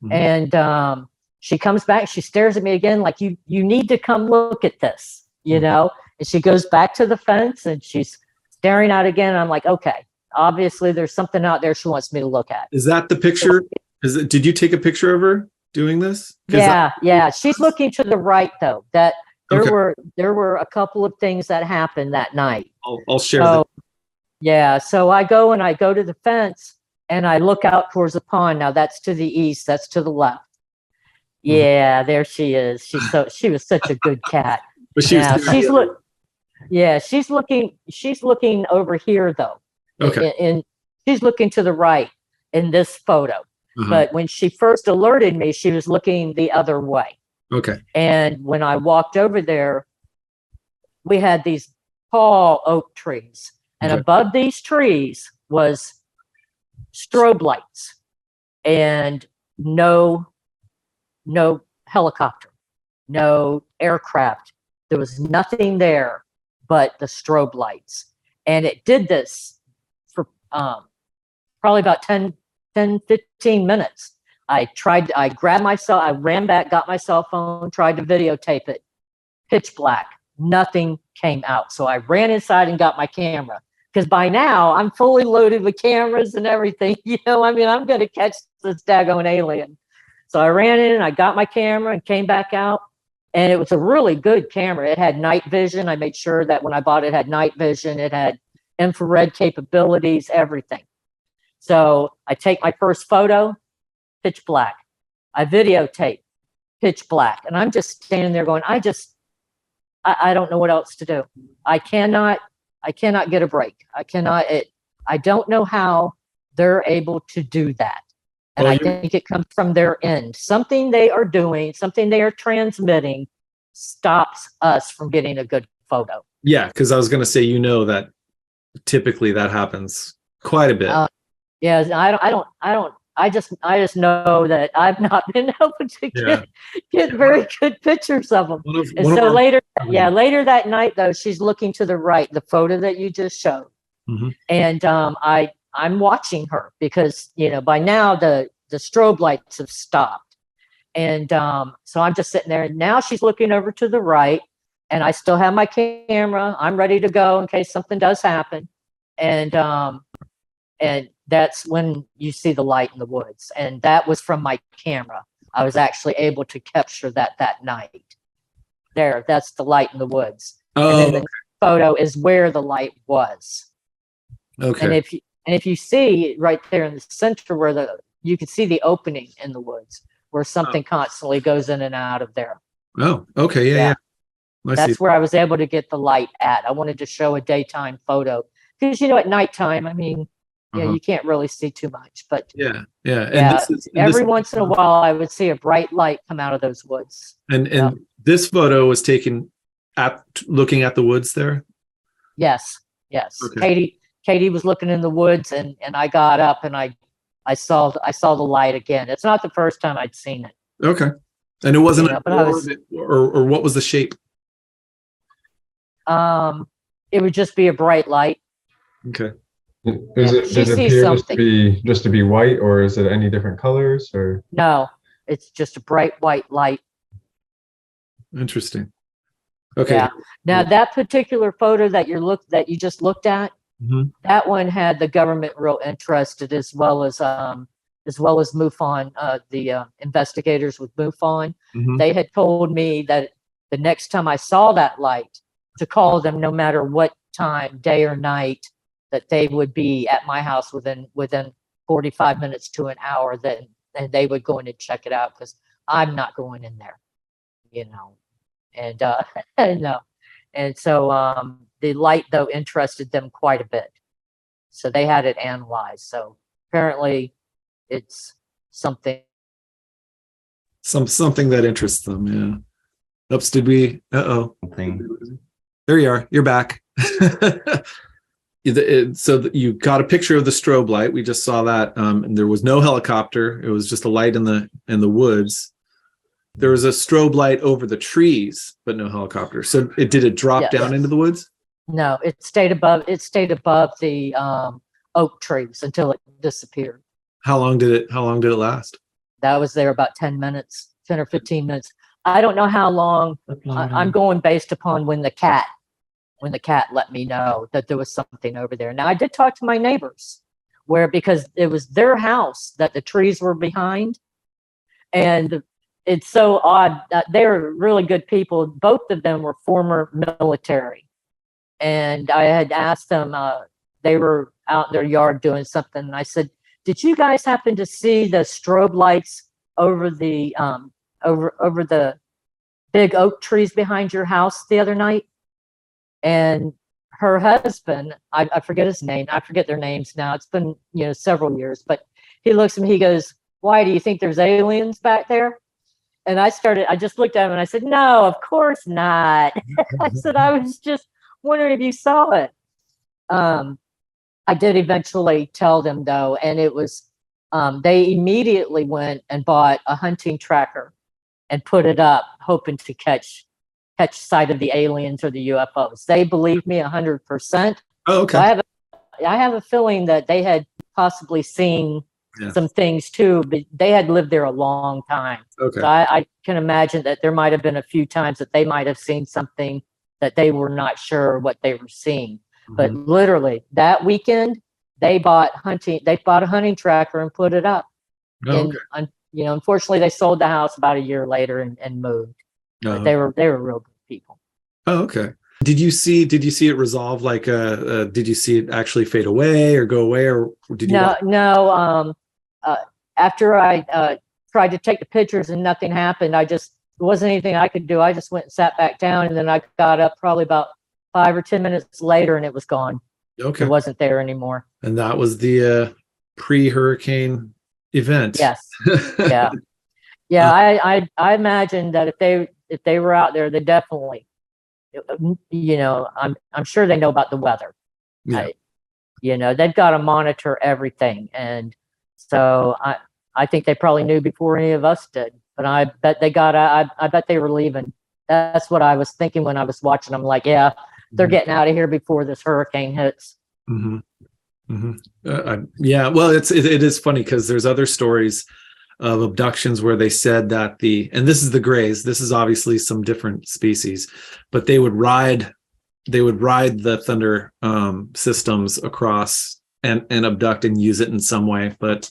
Mm-hmm. And she comes back, she stares at me again, like, you need to come look at this, you know? And she goes back to the fence and she's staring out again. I'm like, okay, obviously there's something out there she wants me to look at. Is that the picture? Did you take a picture of her doing this? Yeah. She's looking to the right though. That there were a couple of things that happened that night. I'll share that. Yeah. So I go to the fence, and I look out towards the pond. Now that's to the east. That's to the left. Yeah, there she is. She was such a good cat. But she's looking over here though. Okay. And she's looking to the right in this photo. Uh-huh. But when she first alerted me, she was looking the other way. Okay. And when I walked over there, we had these tall oak trees, and above these trees was strobe lights, and no helicopter, no aircraft. There was nothing there but the strobe lights. And it did this for probably about 10, 15 minutes. I grabbed myself, I ran back, got my cell phone, tried to videotape it. Pitch black. Nothing came out. So I ran inside and got my camera. Because by now, I'm fully loaded with cameras and everything. You know, I mean, I'm going to catch this daggone alien. So I ran in and I got my camera and came back out. And it was a really good camera. It had night vision. I made sure that when I bought it, it had night vision. It had infrared capabilities, everything. So I take my first photo, pitch black. I videotape, pitch black. And I'm just standing there going, I don't know what else to do. I cannot get a break. I don't know how they're able to do that. And I think it comes from their end. Something they are doing, something they are transmitting stops us from getting a good photo. Yeah, because I was going to say, that typically that happens quite a bit. I just know that I've not been able to get very good pictures of them. Later that night though, she's looking to the right, the photo that you just showed. Mm-hmm. And I I'm watching her because, by now the strobe lights have stopped. And so I'm just sitting there, and now she's looking over to the right, and I still have my camera. I'm ready to go in case something does happen. And that's when you see the light in the woods. And that was from my camera. I was actually able to capture that night. There, that's the light in the woods. Oh, and then the photo is where the light was. okay. And if you see right there in the center where you can see the opening in the woods where something constantly goes in and out of there. Oh, okay. Yeah. That's where I was able to get the light at. I wanted to show a daytime photo because, at nighttime, I mean, you can't really see too much, but yeah. And every once in a while I would see a bright light come out of those woods. And this photo was taken looking at the woods there? Yes. Okay. Katie was looking in the woods, and I got up and I saw the light again. It's not the first time I'd seen it. Okay. And it wasn't or what was the shape? It would just be a bright light. Okay. Does it appear just to be white, or is it any different colors, or? No, it's just a bright white light. Interesting. Okay. Yeah. Now that particular photo that you just looked at, that one had the government real interested, as well as MUFON, the investigators with MUFON. They had told me that the next time I saw that light, to call them no matter what time, day or night, that they would be at my house within 45 minutes to an hour, and they would go in and check it out, because I'm not going in there, and no. And so the light, though, interested them quite a bit. So they had it analyzed. So apparently it's something that interests them. Yeah. Oops, did we? There you are. You're back. So you got a picture of the strobe light. We just saw that, and there was no helicopter. It was just a light in the woods. There was a strobe light over the trees, but no helicopter. So did it drop down into the woods? No, it stayed above the oak trees until it disappeared. How long did it last? That was there about 10 or 15 minutes. I don't know how long. I'm going based upon when the cat let me know that there was something over there. Now, I did talk to my neighbors, because it was their house that the trees were behind. And it's so odd that they were really good people. Both of them were former military. And I had asked them, they were out in their yard doing something. And I said, did you guys happen to see the strobe lights over the over the big oak trees behind your house the other night? And her husband, I forget his name. I forget their names now. It's been, several years, but he looks at me, he goes, why, do you think there's aliens back there? And I just looked at him and I said, no, of course not. I said, I was just wondering if you saw it. I did eventually tell them, though, and it was, they immediately went and bought a hunting tracker and put it up, hoping to catch sight of the aliens or the UFOs. They believed me 100%. Oh, okay. So I have a feeling that they had possibly seen some things too, but they had lived there a long time. Okay. So I can imagine that there might have been a few times that they might have seen something that they were not sure what they were seeing. But literally that weekend, they bought a hunting tracker and put it up. Oh, and unfortunately, they sold the house about a year later and moved. But they were real good people. Oh, okay. Did you see it resolve? Like, did you see it actually fade away or go away, or did you? No. After I tried to take the pictures and nothing happened, there wasn't anything I could do. I just went and sat back down, and then I got up probably about 5 or 10 minutes later, and it was gone. Okay. It wasn't there anymore. And that was the pre-hurricane event. Yes. Yeah. Yeah. I imagine that if they were out there, they definitely, I'm sure they know about the weather. Yeah. They've got to monitor everything. And so I think they probably knew before any of us did, but I bet I bet they were leaving. That's what I was thinking when I was watching them. Like, yeah, they're getting out of here before this hurricane hits. Yeah, well, it is funny because there's other stories of abductions where they said that and this is the Greys, this is obviously some different species, but they would ride the thunder systems across and abduct and use it in some way. But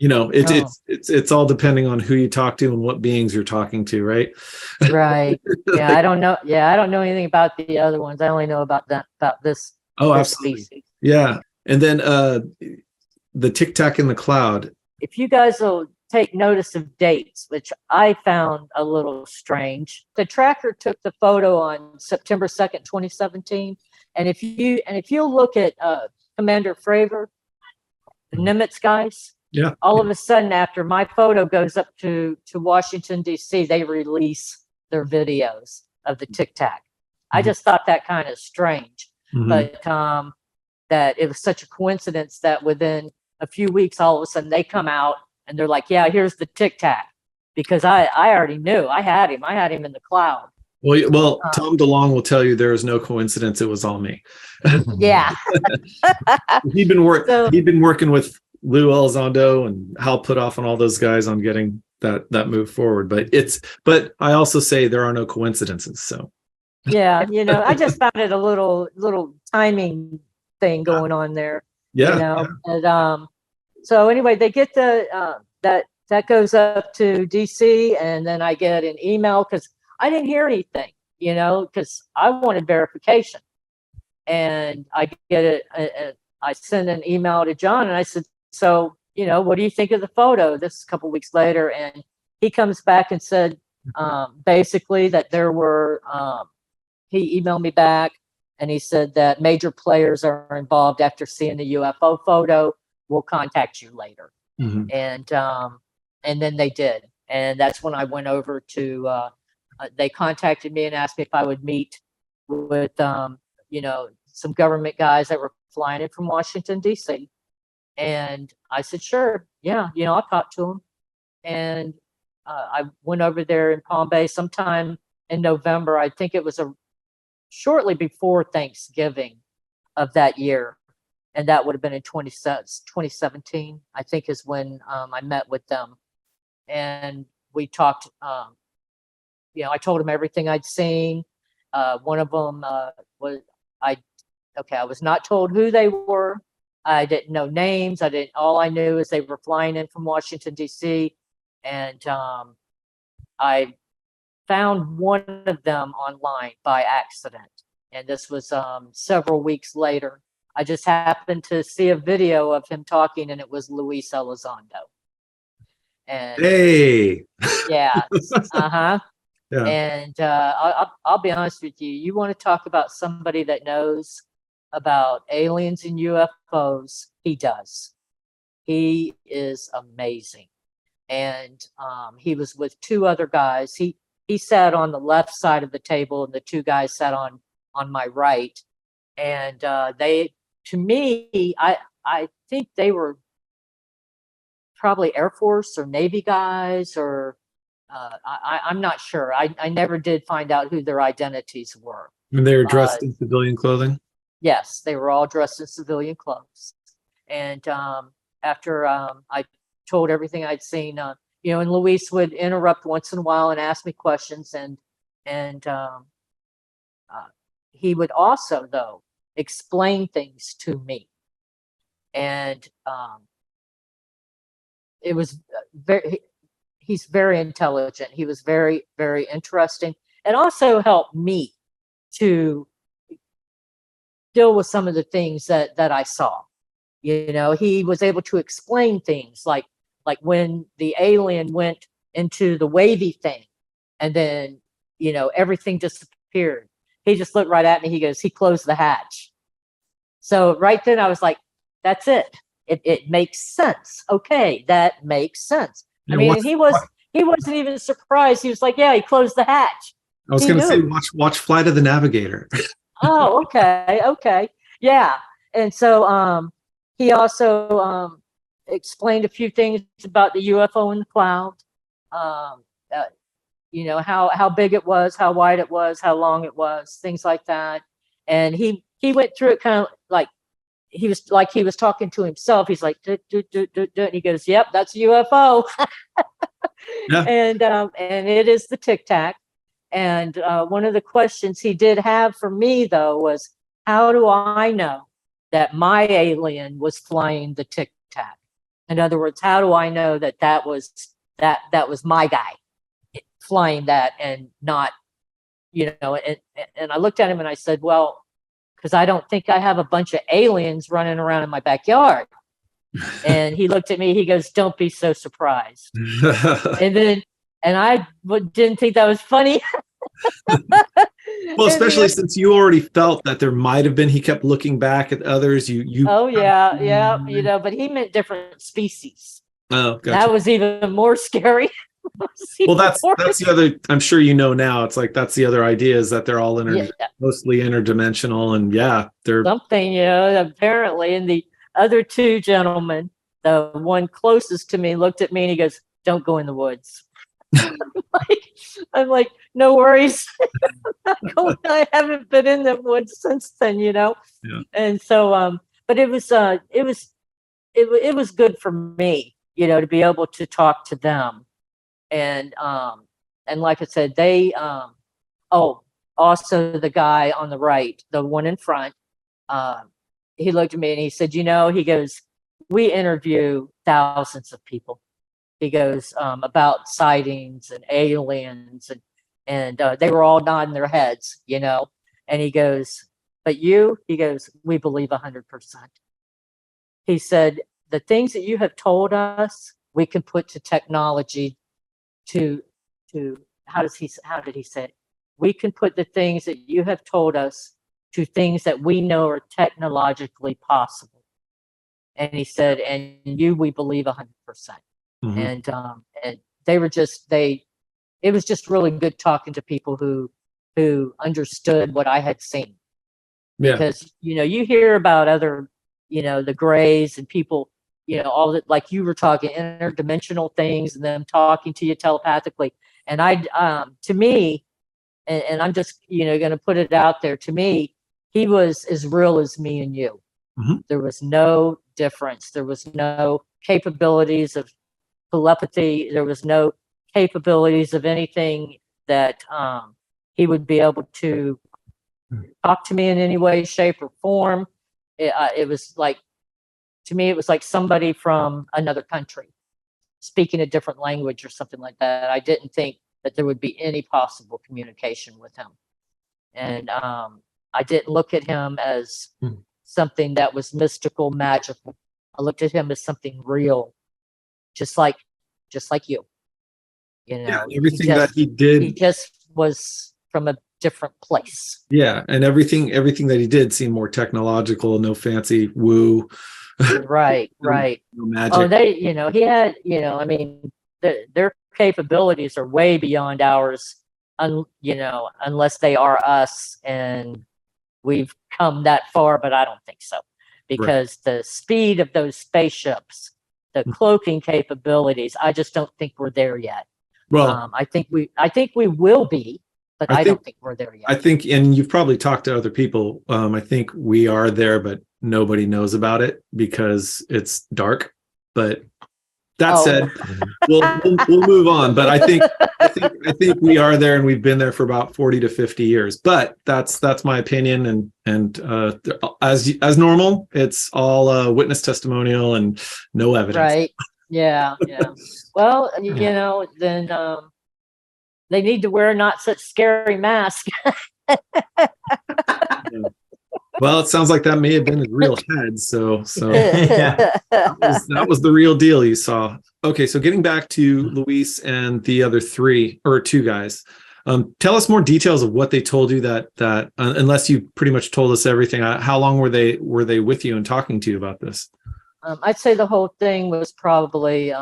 it's all depending on who you talk to and what beings you're talking to, right? Right. Yeah, I don't know. Yeah, I don't know anything about the other ones. I only know about this. Oh, this absolutely. Species. Yeah. And then the Tic Tac in the cloud. If you guys will take notice of dates, which I found a little strange, the tracker took the photo on September 2nd, 2017. And if you look at Commander Fravor, the Nimitz guys, yeah, all of a sudden after my photo goes up to Washington, D.C., they release their videos of the Tic Tac. I just thought that kind of strange, but that it was such a coincidence that within a few weeks, all of a sudden they come out and they're like, yeah, here's the Tic Tac, because I already knew I had him in the cloud. Well, Tom DeLonge will tell you there is no coincidence. It was all me. Yeah. He'd been working with Lou Elizondo and Hal Puthoff and all those guys on getting that move forward. But I also say there are no coincidences. So yeah, I just found it a little timing thing going on there. Yeah. And so anyway, they get that goes up to DC, and then I get an email because I didn't hear anything, because I wanted verification. And I get it. I send an email to John and I said, so, what do you think of the photo? This is a couple weeks later. And he comes back and said, basically that there were, he emailed me back and he said that major players are involved after seeing the UFO photo. We'll contact you later. And then they did. And that's when I went over to, they contacted me and asked me if I would meet with, some government guys that were flying in from Washington, D.C. And I said, sure. Yeah. I'll talk to them. And I went over there in Palm Bay sometime in November. I think it was shortly before Thanksgiving of that year. And that would have been in 2017, I think, is when I met with them. And we talked, I told them everything I'd seen. One of them I was not told who they were. I didn't know names. All I knew is they were flying in from Washington, D.C. And I found one of them online by accident. And this was several weeks later. I just happened to see a video of him talking, and it was Luis Elizondo. And hey. Yeah. Uh-huh. Yeah. And I'll be honest with you. You want to talk about somebody that knows about aliens and UFOs? He does. He is amazing. And he was with two other guys. He sat on the left side of the table, and the two guys sat on my right. And they, to me, I think they were probably Air Force or Navy guys, or I'm not sure. I never did find out who their identities were. And they were dressed in civilian clothing? Yes, they were all dressed in civilian clothes. And after I told everything I'd seen, and Luis would interrupt once in a while and ask me questions. And he would also, though, explain things to me. And it was he's very intelligent. He was very, very interesting. It also helped me to deal with some of the things that I saw. He was able to explain things like when the alien went into the wavy thing, and then, everything disappeared. He just looked right at me. He goes, he closed the hatch. So right then I was like, that's it. It makes sense. Okay, that makes sense. I mean, he wasn't even surprised. He was like, yeah, he closed the hatch. I was going to say, watch Flight of the Navigator. Oh, okay. Yeah. And so he also explained a few things about the UFO in the cloud. How big it was, how wide it was, how long it was, things like that. And he went through it kind of like he was talking to himself. He's like, and he goes, "Yep, that's a UFO." Yeah. And it is the Tic Tac. And one of the questions he did have for me, though, was, how do I know that my alien was flying the Tic Tac? In other words, how do I know that that was my guy flying that and not, and I looked at him and I said, well, because I don't think I have a bunch of aliens running around in my backyard. And he looked at me, he goes, don't be so surprised. And I didn't think that was funny. Well, especially since you already felt that there might have been, he kept looking back at others. Oh yeah, but he meant different species. Oh, gotcha. That was even more scary. Well, that's the other, I'm sure now, it's like that's the other idea, is that they're all mostly interdimensional, and they're something, apparently. And the other two gentlemen, the one closest to me, looked at me and he goes, don't go in the woods. I'm like, no worries. I haven't been in the woods since then, Yeah. And so but it was good for me, to be able to talk to them. And like I said, they also the guy on the right, the one in front, he looked at me and he said, he goes, we interview thousands of people. He goes, about sightings and aliens, and they were all nodding their heads, and he goes, but he goes, we believe 100%. He said, the things that you have told us, we can put to technology to how did he say it? We can put the things that you have told us to things that we know are technologically possible. And he said, and we believe 100%. Mm-hmm. And they were it was just really good talking to people who understood what I had seen. Yeah. Because, you hear about other, the grays and people, all that, like you were talking, interdimensional things and them talking to you telepathically. And to me, and I'm just, going to put it out there, to me, he was as real as me and you. Mm-hmm. There was no difference. There was no capabilities of telepathy. There was no capabilities of anything that he would be able to talk to me in any way, shape, or form. It was like, to me, it was like somebody from another country speaking a different language or something like that. I didn't think that there would be any possible communication with him. And I didn't look at him as something that was mystical, magical. I looked at him as something real, just like you. Everything that he did, he just was from a different place. Yeah, and everything that he did seemed more technological. No fancy woo. Right. No magic. Oh, he had, I mean, their capabilities are way beyond ours. Unless they are us, and we've come that far, but I don't think so, because the speed of those spaceships, the cloaking capabilities, I just don't think we're there yet. Well, I think we will be, but I don't think we're there yet. I think, and you've probably talked to other people. I think we are there, but nobody knows about it because it's dark. But that said, we'll move on. But I think we are there, and we've been there for about 40 to 50 years. But that's my opinion, and as normal, it's all witness testimonial and no evidence. Right. Yeah. Well, then they need to wear not such scary mask. Well, it sounds like that may have been his real head. So yeah, that was the real deal you saw. Okay, so getting back to Luis and the other two guys, tell us more details of what they told you that unless you pretty much told us everything. How long were they with you and talking to you about this? I'd say the whole thing was probably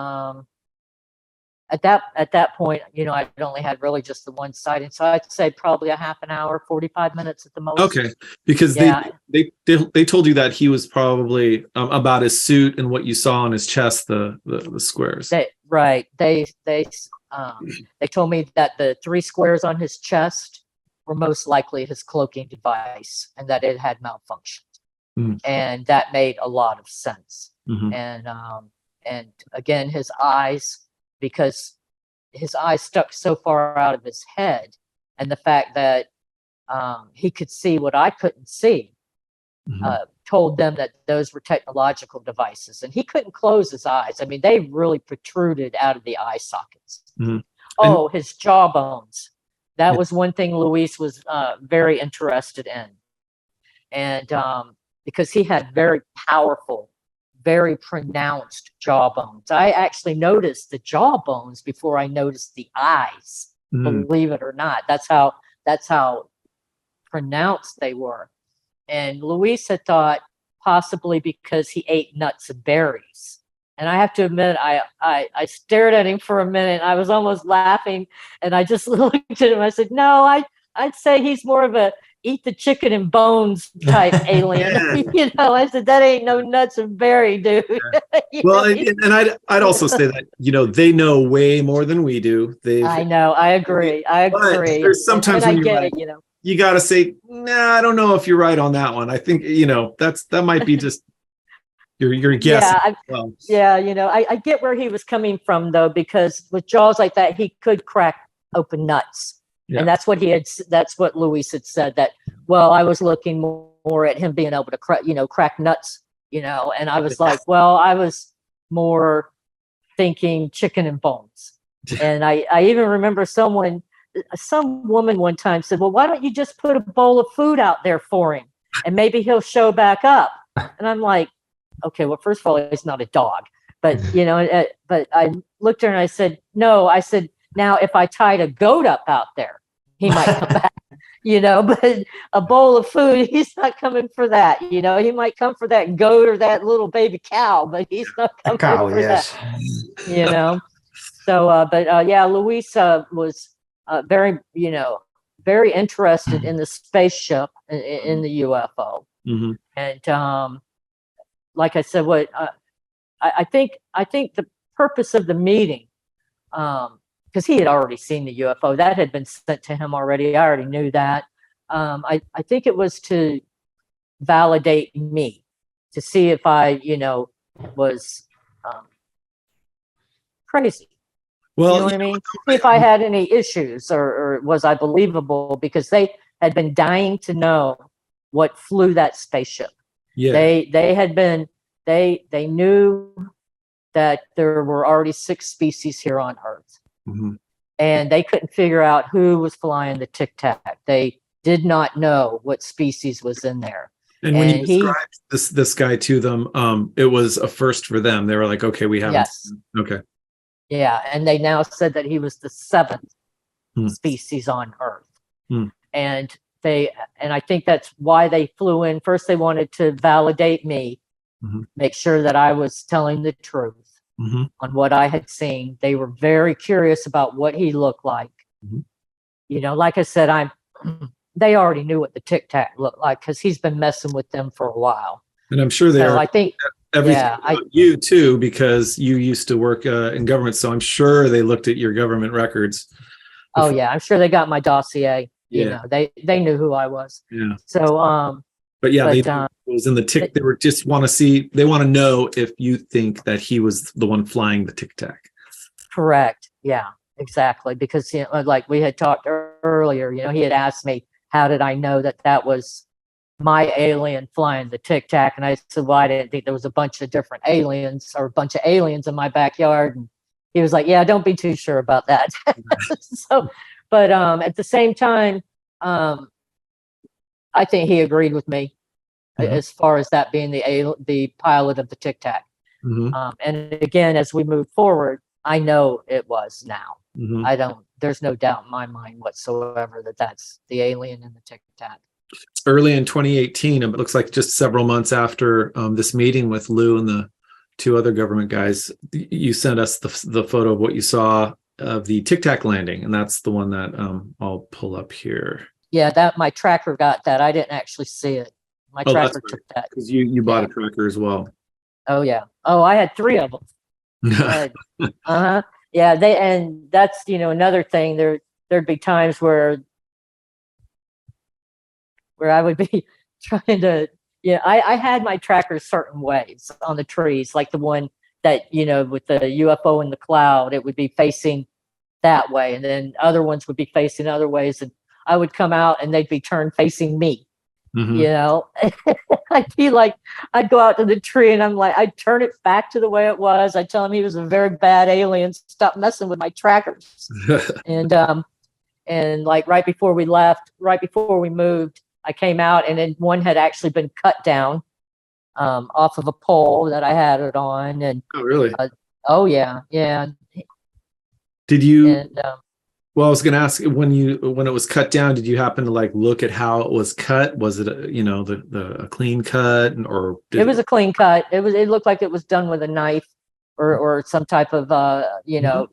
at that point, I'd only had really just the one sighting, so I'd say probably a half an hour, 45 minutes at the most. Okay, because they told you that he was probably about his suit and what you saw on his chest, the squares. They told me that the 3 squares on his chest were most likely his cloaking device, and that it had malfunctioned. And that made a lot of sense. Mhm. And again, his eyes, because his eyes stuck so far out of his head, and the fact that he could see what I couldn't see, told them that those were technological devices. And he couldn't close his eyes. I mean, they really protruded out of the eye sockets. Oh, his jawbones. That was one thing Luis was very interested in. And because he had very powerful, very pronounced jawbones. I actually noticed the jawbones before I noticed the eyes, believe it or not. That's how pronounced they were. And Luis had thought possibly because he ate nuts and berries. And I have to admit, I stared at him for a minute. I was almost laughing, and I just looked at him. I said, "No, I'd say he's more of a eat the chicken and bones type alien." You know, I said, "That ain't no nuts and berry, dude." Well, and I'd also say that, you know, they know way more than we do. I know. I agree. But there's sometimes when you're like, you know, you got to say, nah, I don't know if you're right on that one. I think, you know, that might be just your guess. Yeah, you know, I get where he was coming from though, because with jaws like that, he could crack open nuts. Yeah. And that's what Luis had said, that, well, I was looking more at him being able to crack nuts, you know, and I was like, well, I was more thinking chicken and bones. And I even remember some woman one time said, well, why don't you just put a bowl of food out there for him and maybe he'll show back up? And I'm like, okay, well, first of all, he's not a dog, but, you know, but I looked at her and I said, no, I said, now if I tied a goat up out there, he might come back, you know, but a bowl of food, he's not coming for that. You know, he might come for that goat or that little baby cow, but he's not coming for that, you know? So, yeah, Luis was very, you know, very interested in the spaceship, in the UFO. And like I said, I think the purpose of the meeting, because he had already seen the UFO that had been sent to him already. I already knew that. I think it was to validate me, to see if I, you know, was crazy. Well, you know what I mean? See if I had any issues, or was I believable? Because they had been dying to know what flew that spaceship. Yeah. They knew that there were already 6 species here on Earth. And they couldn't figure out who was flying the Tic Tac. They did not know what species was in there. And when you described this guy to them, it was a first for them. They were like, okay, we haven't. Yes. Okay. Yeah, and they now said that he was the 7th species on Earth. And I think that's why they flew in. First, they wanted to validate me, make sure that I was telling the truth on what I had seen. They were very curious about what he looked like. You know, like I said, they already knew what the Tic Tac looked like because he's been messing with them for a while. And I'm sure I think everything about you too, because you used to work in government. So I'm sure they looked at your government records. Oh yeah, I'm sure they got my dossier. You know, they knew who I was. Yeah. So but yeah, they knew it was in the Tic. They were just want to know if you think that he was the one flying the Tic Tac. Correct. Yeah, exactly. Because, you know, like we had talked earlier, you know, he had asked me, how did I know that was my alien flying the Tic Tac? And I said, well, I didn't think there was a bunch of different aliens or a bunch of aliens in my backyard. And he was like, yeah, don't be too sure about that. So, but at the same time, I think he agreed with me as far as that being the pilot of the Tic Tac. And again, as we move forward, I know it was now. There's no doubt in my mind whatsoever that that's the alien in the Tic Tac. Early in 2018, it looks like just several months after this meeting with Lou and the 2 other government guys, you sent us the photo of what you saw of the Tic Tac landing. And that's the one that I'll pull up here. Yeah, that my tracker got that. I didn't actually see it. My tracker took that. Because you bought a tracker as well. Oh, yeah. Oh, I had 3 of them. Yeah, and that's, you know, another thing. There'd be times where I would be trying to Yeah, I had my trackers certain ways on the trees, like the one that, with the UFO in the cloud, it would be facing that way. And then other ones would be facing other ways. And I would come out and they'd be turned facing me, I'd be like, I'd go out to the tree and I'm like, I'd turn it back to the way it was. I'd tell him he was a very bad alien. Stop messing with my trackers. And like right before we moved, I came out and then one had actually been cut down off of a pole that I had it on. And oh, really? Oh yeah. Did you? And, well, I was going to ask when it was cut down, did you happen to like look at how it was cut? Was it a clean cut, or it was a clean cut? It looked like it was done with a knife or some type of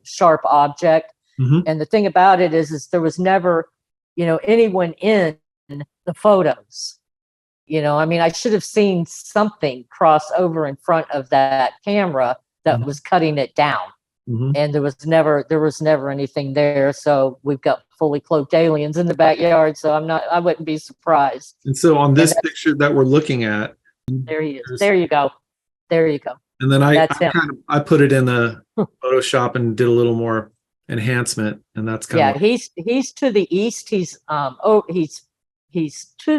sharp object. Mm-hmm. And the thing about it is there was never anyone in the photos. I mean, I should have seen something cross over in front of that camera that was cutting it down. Mm-hmm. And there was never anything there. So we've got fully cloaked aliens in the backyard. So I wouldn't be surprised. And so on this picture that we're looking at, there he is. There you go. And then I put it in the Photoshop and did a little more enhancement, and that's kind of he's to the east. He's to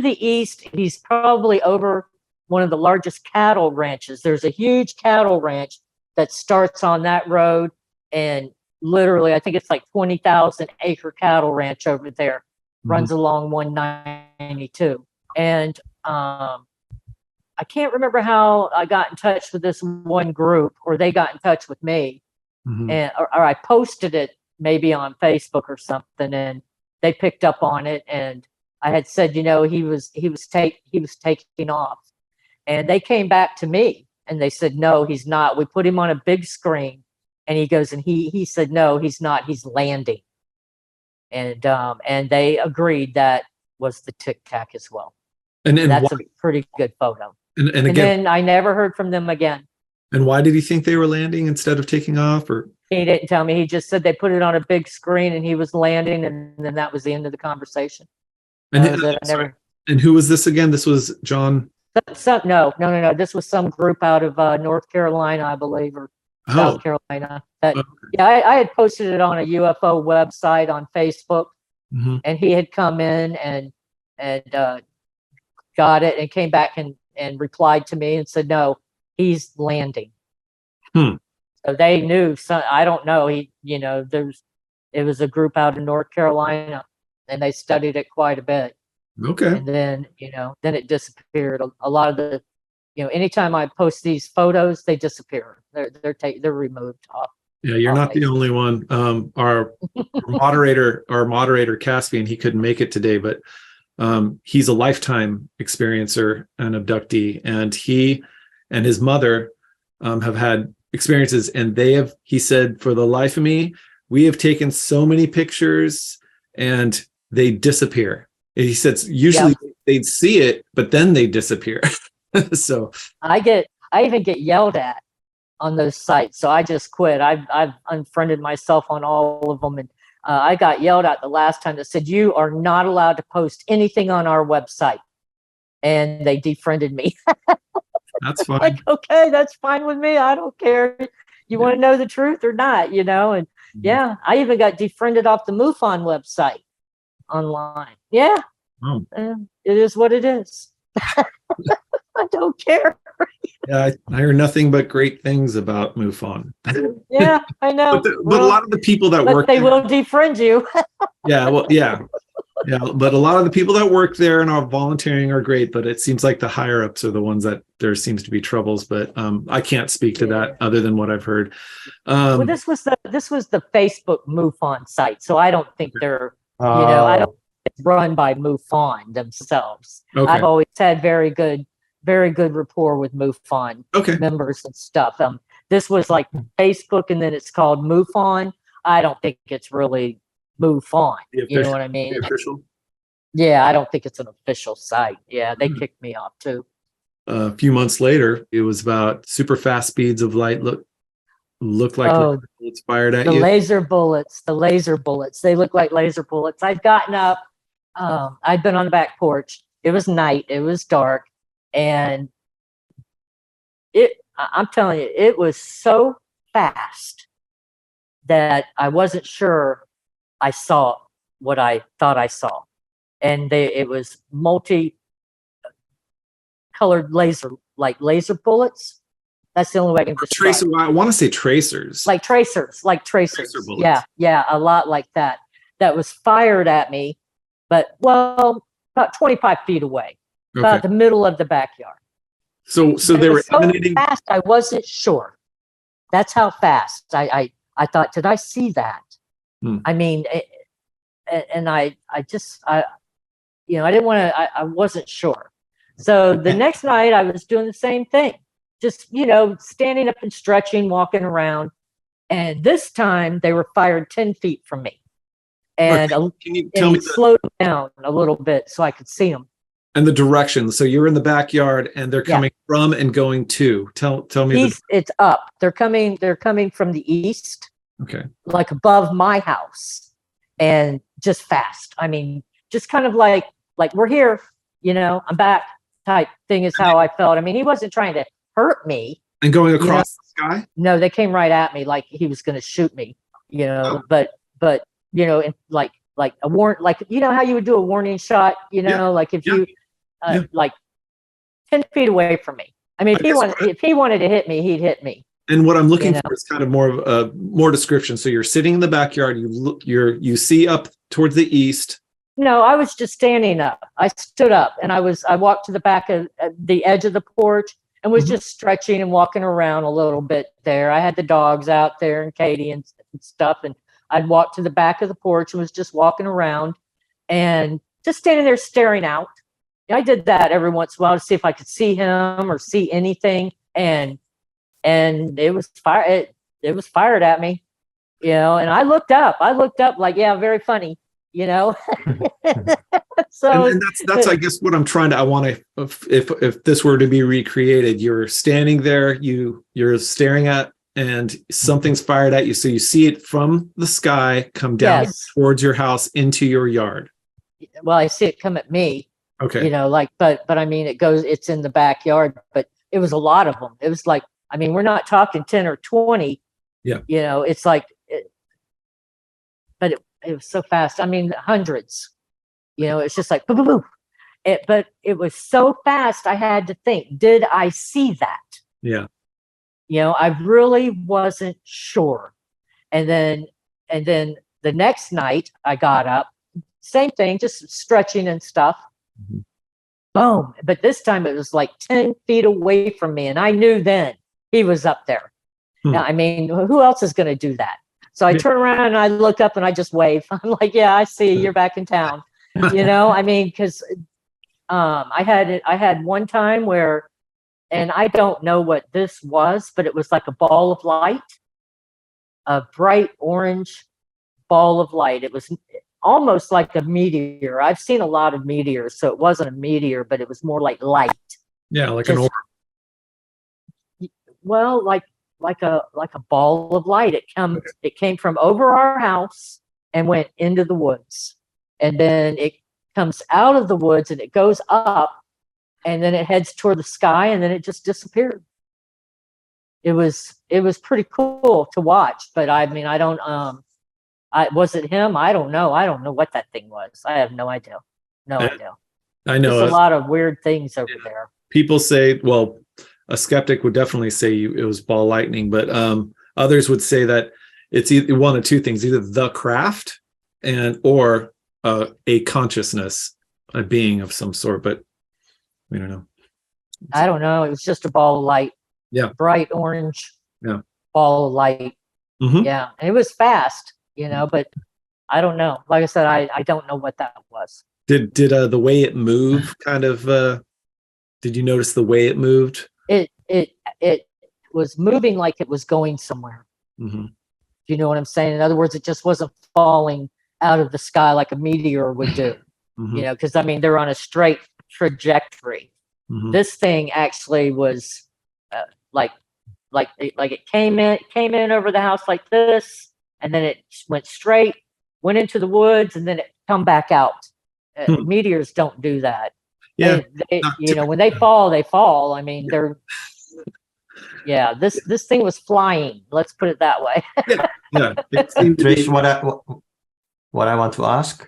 the east. He's probably over one of the largest cattle ranches. There's a huge cattle ranch that starts on that road, and literally I think it's like 20,000 acre cattle ranch over there. Runs along 192. And I can't remember how I got in touch with this one group, or they got in touch with me. And or I posted it maybe on Facebook or something, and they picked up on it. And I had said, he was taking off, and they came back to me and they said, no, he's not. We put him on a big screen, and he goes, and he said, no, he's not. He's landing. And they agreed that was the Tic Tac as well. And that's a pretty good photo. And again, then I never heard from them again. And why did he think they were landing instead of taking off? Or he didn't tell me. He just said they put it on a big screen and he was landing, and then that was the end of the conversation. And who was this again? This was John. No. This was some group out of North Carolina, I believe, or South Carolina. Yeah, I had posted it on a UFO website on Facebook, and he had come in and got it and came back and replied to me and said, no, he's landing. So they knew. I don't know. It was a group out in North Carolina, and they studied it quite a bit. Okay. And then then it disappeared. A lot of the, anytime I post these photos, they disappear. They're removed off. Yeah, you're not the only one. Our moderator Caspian, he couldn't make it today, but he's a lifetime experiencer and abductee, and he and his mother have had experiences, and he said, for the life of me, we have taken so many pictures and they disappear. And he said usually they'd see it, but then they disappear. So I even get yelled at on those sites, so I just quit. I've unfriended myself on all of them, and I got yelled at the last time that said, you are not allowed to post anything on our website, and they defriended me. That's fine. Like, okay, that's fine with me. I don't care. You want to know the truth or not, and yeah, I even got defriended off the MUFON website online. Yeah. It is what it is. I don't care. Yeah, I hear nothing but great things about MUFON. Yeah, I know. But a lot of the people that work there, will defriend you. Yeah, but a lot of the people that work there and are volunteering are great, but it seems like the higher ups are the ones that there seems to be troubles. But I can't speak to that other than what I've heard. Well, this was the Facebook MUFON site, so I don't think they're I don't think it's run by MUFON themselves. Okay. I've always had very good rapport with MUFON members and stuff. This was like Facebook, and then it's called MUFON. I don't think it's really MUFON. You know what I mean? Official? Yeah, I don't think it's an official site. Yeah, they kicked me off too. A few months later, it was about super fast speeds of light. Looked like bullets fired at you. The laser bullets. They look like laser bullets. I'd gotten up. I'd been on the back porch. It was night. It was dark. And I'm telling you, it was so fast that I wasn't sure I saw what I thought I saw. And it was multi-colored laser bullets. That's the only way I can describe Tracer. I want to say tracers. like tracers. Tracer bullets. Yeah, a lot like that. That was fired at me, but about 25 feet away, about the middle of the backyard. So they were so emanating fast. I wasn't sure. That's how fast. I thought, did I see that? I mean, and I didn't want to. I wasn't sure. So the next night, I was doing the same thing. Just, standing up and stretching, walking around. And this time they were fired 10 feet from me. And, Can you tell me slowed down a little bit so I could see them. And the direction. So you're in the backyard and they're coming from and going to. Tell me. It's up. They're coming from the east. Okay. Like above my house. And just fast. I mean, just kind of like we're here, I'm back type thing is how I felt. I mean, he wasn't trying to hurt me. And going across the sky? No, they came right at me like he was going to shoot me, but like a warn, like, how you would do a warning shot, like if you, like 10 feet away from me. I mean, if he wanted to hit me, he'd hit me. And what I'm looking for is kind of more description. So you're sitting in the backyard, you see up towards the east. No, I was just standing up. I stood up and I walked to the back of the edge of the porch and was just stretching and walking around a little bit there. I had the dogs out there and Katie and stuff. And I'd walk to the back of the porch and was just walking around and just standing there staring out. I did that every once in a while to see if I could see him or see anything. And it was fired. It was fired at me, and I looked up like, yeah, very funny. So and that's I guess what I'm trying to. I want to. If this were to be recreated, you're standing there, you're staring at, and something's fired at you. So you see it from the sky come down towards your house into your yard. Well, I see it come at me. Okay. But I mean, it's in the backyard, but it was a lot of them. It was like, I mean, we're not talking 10 or 20. Yeah. It's like, but it was so fast. I mean, hundreds. It's just like, boom, boom, boom. But it was so fast. I had to think, did I see that? Yeah. I really wasn't sure. And then the next night I got up, same thing, just stretching and stuff. Mm-hmm. Boom. But this time it was like 10 feet away from me. And I knew then he was up there. Now, I mean, who else is going to do that? So I turn around and I look up and I just wave. I'm like, yeah, I see you. You're back in town. I mean, because I had one time where, and I don't know what this was, but it was like a ball of light, a bright orange ball of light. It was almost like a meteor. I've seen a lot of meteors, so it wasn't a meteor, but it was more like light. Yeah, like an orb. Well, like a ball of light. It came from over our house and went into the woods. And then it comes out of the woods and it goes up and then it heads toward the sky and then it just disappeared. It was pretty cool to watch, but I mean, I don't was it him? I don't know. I don't know what that thing was. I have no idea. No idea. I know there's a lot of weird things over there. People say, well, a skeptic would definitely say it was ball lightning, but others would say that it's either one of two things: either the craft or a consciousness, a being of some sort. But we don't know. I don't know. It was just a ball of light. Yeah, bright orange. Yeah, ball of light. Mm-hmm. Yeah, and it was fast, but I don't know. Like I said, I don't know what that was. Did the way it moved kind of? Did you notice the way it moved? It was moving like it was going somewhere. Mm-hmm. You know what I'm saying? In other words, it just wasn't falling out of the sky like a meteor would do. Mm-hmm. Because I mean, they're on a straight trajectory. Mm-hmm. This thing actually was like it came in over the house like this, and then it went straight, went into the woods, and then it come back out. Meteors don't do that. Yeah. When they fall. I mean, this thing was flying. Let's put it that way. Yeah. It seemed to be, Trish, what I want to ask,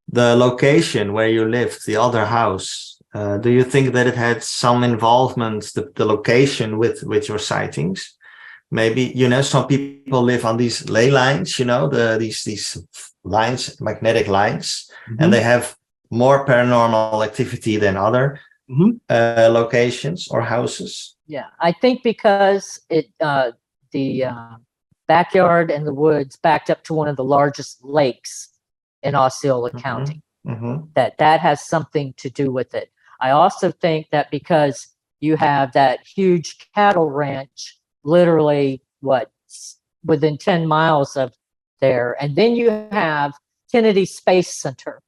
the location where you lived, the other house, do you think that it had some involvement, the location with your sightings? Maybe, some people live on these ley lines, these lines, magnetic lines, and they have more paranormal activity than other locations or houses. Yeah, I think because the backyard and the woods backed up to one of the largest lakes in Osceola County, that has something to do with it. I also think that because you have that huge cattle ranch, literally within 10 miles of there, and then you have Kennedy Space Center,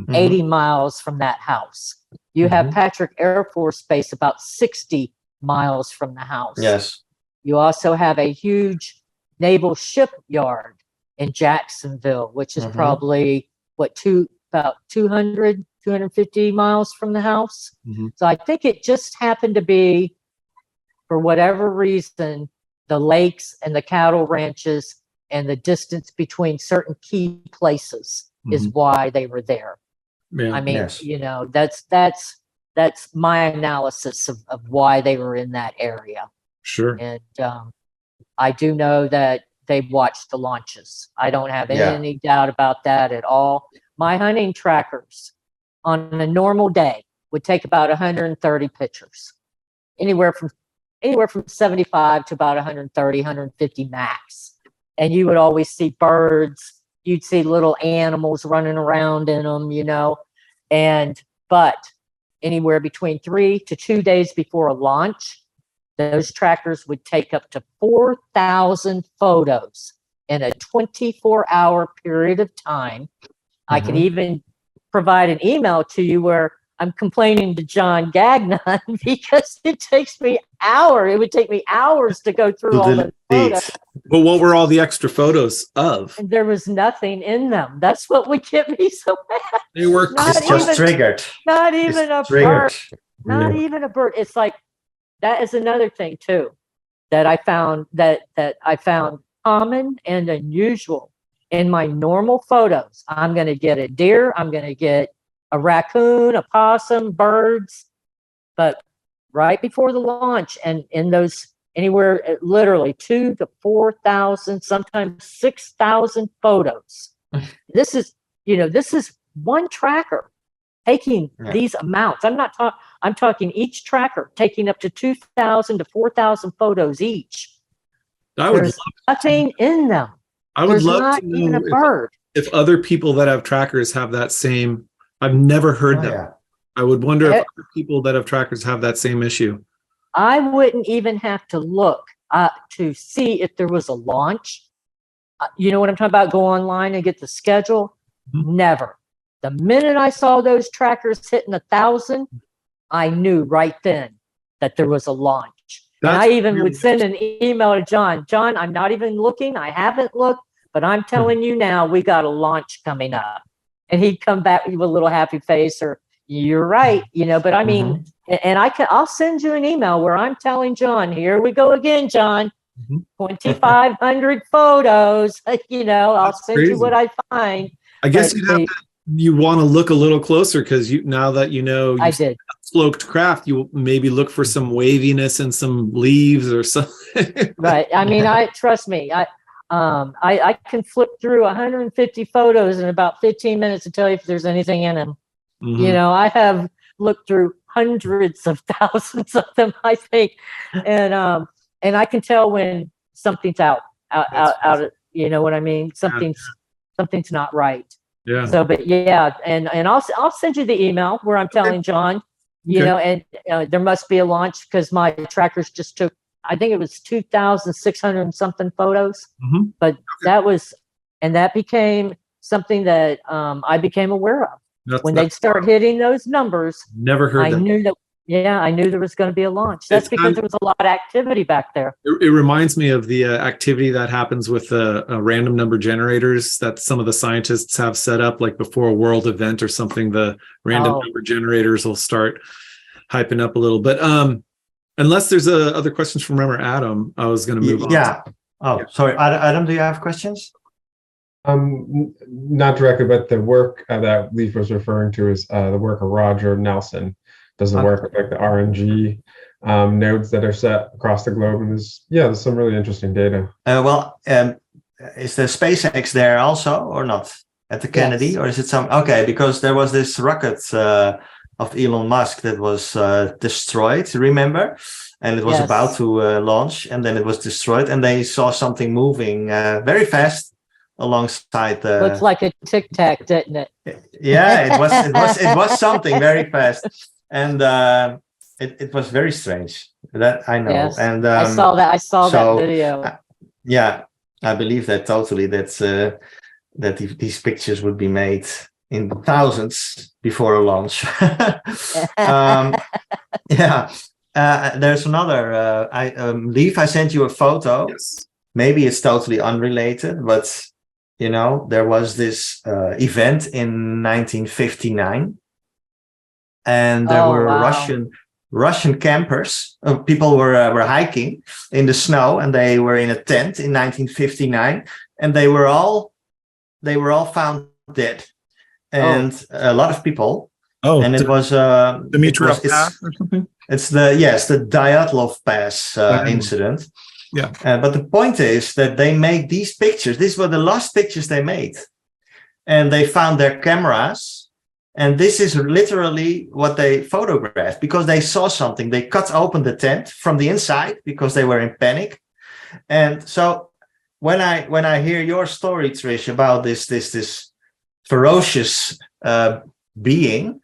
80 miles from that house. You have Patrick Air Force Base about 60 miles from the house. Yes. You also have a huge naval shipyard in Jacksonville, which is probably about 250 miles from the house. So I think it just happened to be, for whatever reason, the lakes and the cattle ranches and the distance between certain key places is why they were there. yeah. I mean, that's my analysis of why they were in that area. Sure. And I do know that they watched the launches. I don't have any doubt about that at all. My hunting trackers on a normal day would take about 130 pictures, anywhere from 75 to about 130, 150 max. And you would always see birds. You'd see little animals running around in them, but anywhere between 3 to 2 days before a launch, those trackers would take up to 4,000 photos in a 24-hour period of time. I can even provide an email to you where I'm complaining to John Gagnon because it takes me hours. It would take me hours to go through all the photos. But what were all the extra photos of? And there was nothing in them. That's what would get me so mad. They were just triggered. Not even a bird. Not even a bird. It's like, that is another thing too that I found that I found common and unusual in my normal photos. I'm going to get a deer. I'm going to get a raccoon, a possum, birds. But right before the launch, and in those anywhere literally 2,000 to 4,000, sometimes 6,000 photos. This is one tracker taking these amounts. I'm talking each tracker taking up to 2,000 to 4,000 photos each. There's nothing in them. I would There's love not to even know a bird. if other people that have trackers have that same. I've never heard that. Yeah. I would wonder if other people that have trackers have that same issue. I wouldn't even have to look to see if there was a launch. You know what I'm talking about? Go online and get the schedule. Never. The minute I saw those trackers hitting 1,000, I knew right then that there was a launch. And I even would send an email to John. John, I'm not even looking. I haven't looked, but I'm telling you now, we got a launch coming up. And he'd come back with a little happy face or, you're right, but I mean, and I'll send you an email where I'm telling John, here we go again, John, 2,500 photos, I'll send you what I find. I guess you want to look a little closer because now that I did cloaked craft, you maybe look for some waviness and some leaves or something. Right. I mean, trust me, I can flip through 150 photos in about 15 minutes to tell you if there's anything in them. I have looked through hundreds of thousands of them, I think, and I can tell when something's out of, you know what I mean? Something's not right. Yeah. So, but yeah, and I'll send you the email where I'm telling John, and there must be a launch because my trackers just took, I think it was 2,600 and something photos, but that became something that I became aware of. When they'd start hitting those numbers. Never heard I that. knew that Yeah, I knew there was going to be a launch. That's because there was a lot of activity back there. It reminds me of the activity that happens with random number generators that some of the scientists have set up, like before a world event or something. The random number generators will start hyping up a little. But unless there's other questions from Adam, I was going to move on. Yeah. Oh, sorry. Adam, do you have questions? Not directly, but the work that Leif was referring to is the work of Roger Nelson. Does the work with like the RNG nodes that are set across the globe, and there's some really interesting data. Is the SpaceX there also or not at the Kennedy? Yes. Or is it some? Okay, because there was this rocket of Elon Musk that was destroyed. Remember? And it was about to launch, and then it was destroyed, and they saw something moving very fast alongside the. Looks like a Tic Tac, didn't it? Yeah, it was something very fast. And it was very strange. That I know. Yes, and I saw that. I saw that video. Yeah, I believe that totally. That these pictures would be made in the thousands before a launch. There's another. Leif, I sent you a photo. Yes. Maybe it's totally unrelated, but there was this event in 1959. And there were Russian campers. People were hiking in the snow, and they were in a tent in 1959, and they were all found dead, and a lot of people. And it was Dyatlov Pass or something. It's the Dyatlov Pass incident. Yeah. But the point is that they made these pictures. These were the last pictures they made, and they found their cameras. And this is literally what they photographed because they saw something. They cut open the tent from the inside because they were in panic. And so when I hear your story, Trish, about this ferocious being,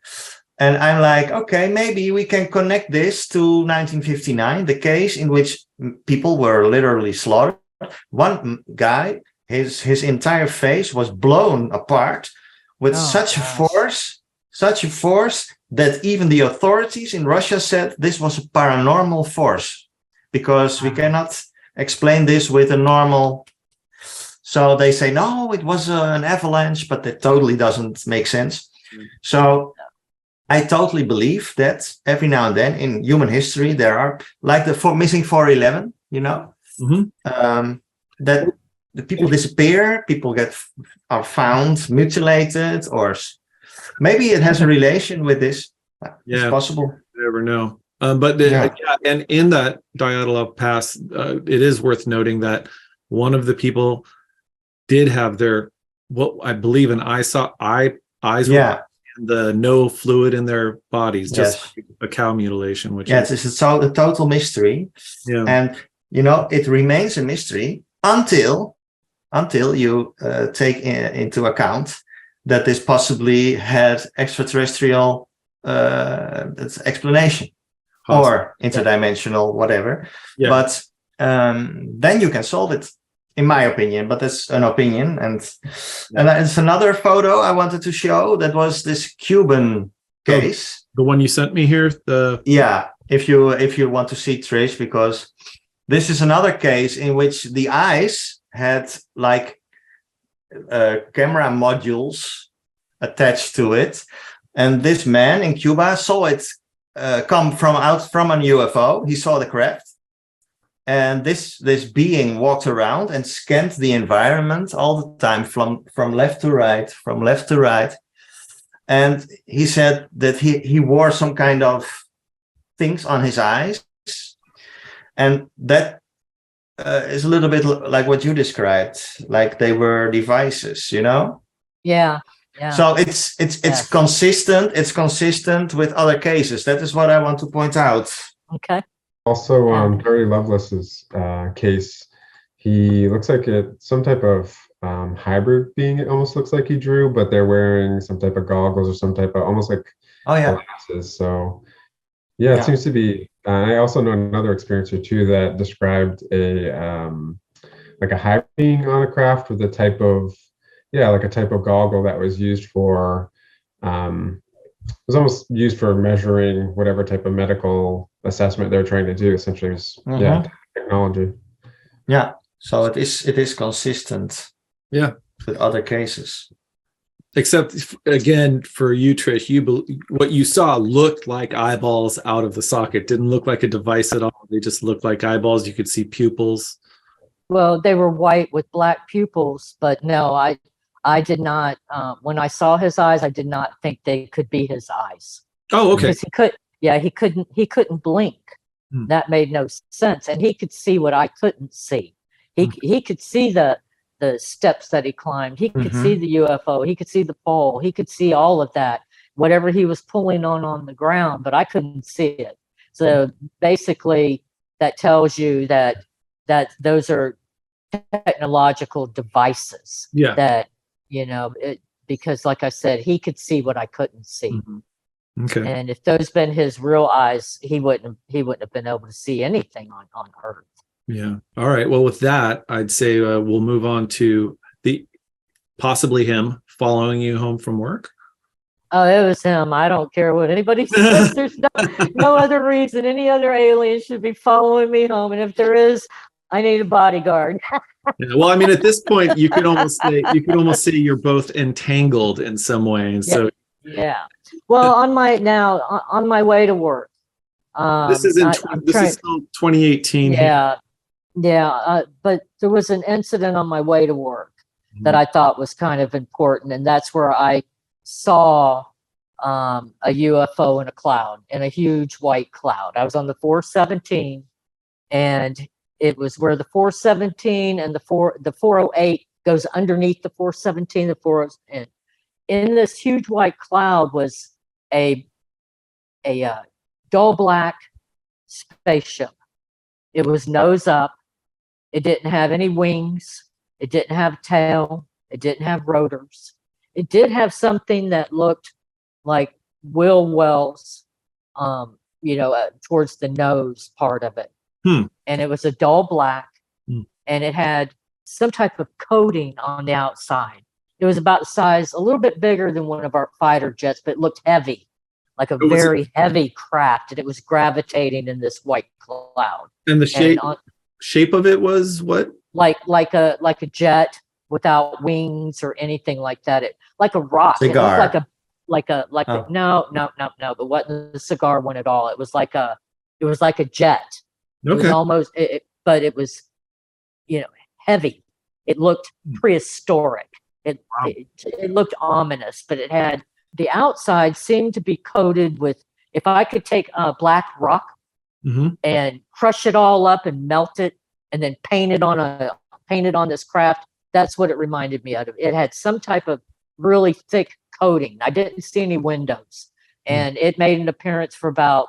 and I'm like, okay, maybe we can connect this to 1959, the case in which people were literally slaughtered. One guy, his entire face was blown apart with such a force that even the authorities in Russia said this was a paranormal force because we cannot explain this with a normal. So they say, no, it was an avalanche, but that totally doesn't make sense. So I totally believe that every now and then in human history, there are like the missing 411, that the people disappear, people are found mutilated, or maybe it has a relation with this. It's possible. You never know. And in that Dyatlov Pass, it is worth noting that one of the people did have what I believe eyes were the no fluid in their bodies, just like a cow mutilation. Which it's a total mystery. Yeah. And it remains a mystery until you take into account that this possibly had extraterrestrial explanation or interdimensional, whatever. Yeah. But then you can solve it, in my opinion. But that's an opinion, and it's another photo I wanted to show. That was this Cuban case. The one you sent me here. If you want to see, Trish, because this is another case in which the eyes had like camera modules attached to it, and this man in Cuba saw it come from a UFO. He saw the craft, and this being walked around and scanned the environment all the time from left to right, and he said that he wore some kind of things on his eyes, and that is a little bit like what you described, like they were devices, Yeah. So it's consistent. It's consistent with other cases. That is what I want to point out. Okay. Also, Terry Lovelace's case, he looks like some type of hybrid being. It almost looks like he drew, but they're wearing some type of goggles or some type of almost like glasses. So it seems to be. I also know another experiencer too that described a hybrid being on a craft with a type of goggle that was used for was almost used for measuring whatever type of medical assessment they're trying to do. Essentially, was technology. Yeah, so it is consistent. Yeah, with other cases. Except again, for you, Trish, what you saw looked like eyeballs out of the socket. Didn't look like a device at all. They just looked like eyeballs. You could see pupils. Well, they were white with black pupils, but no, I did not. When I saw his eyes, I did not think they could be his eyes. Oh, okay. Because he couldn't blink. That made no sense, and he could see what I couldn't see. He could see the steps that he climbed. He could see the UFO. He could see the pole. He could see all of that, whatever he was pulling on the ground, but I couldn't see it. So basically, that tells you that those are technological devices. Yeah. That, because like I said, he could see what I couldn't see. Okay. And if those been his real eyes, he wouldn't have been able to see anything on Earth. Yeah. All right. Well, with that, I'd say we'll move on to possibly him following you home from work. Oh, it was him. I don't care what anybody says. There's no other reason any other alien should be following me home. And if there is, I need a bodyguard. Yeah, well, I mean, at this point, you could almost say you're both entangled in some way, and so yeah. Well, on my way to work. This is still 2018. Yeah. But there was an incident on my way to work that I thought was kind of important, and that's where I saw a UFO in a cloud, in a huge white cloud. I was on the 417, and it was where the 417 and the 408 goes underneath the 417, the 408. In this huge white cloud was a dull black spaceship. It was nose up. It didn't have any wings. It didn't have a tail. It didn't have rotors. It did have something that looked like Will Wells, towards the nose part of it. And it was a dull black, and it had some type of coating on the outside. It was about the size, a little bit bigger than one of our fighter jets, but it looked heavy, like a very heavy craft, and it was gravitating in this white cloud. And the shape of it was what? Like a jet without wings or anything like that. It like a rock. Cigar. It looked no, but wasn't the cigar one at all. It was like a jet. Okay. It was almost, but it was, heavy. It looked prehistoric. It looked ominous, but it had, the outside seemed to be coated with, if I could take a black rock and crush it all up and melt it and then paint it on this craft, that's what it reminded me of. It had some type of really thick coating. I didn't see any windows, and it made an appearance for about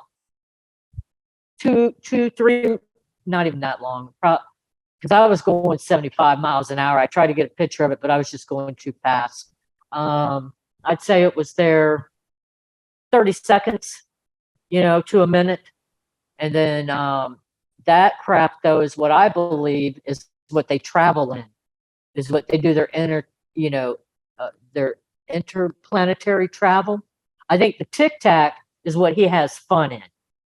2-3, not even that long, because I was going 75 miles an hour. I tried to get a picture of it, but I was just going too fast. I'd say it was there 30 seconds, to a minute. And then that craft, though, is what I believe is what they travel in, is what they do their interplanetary travel. I think the Tic Tac is what he has fun in.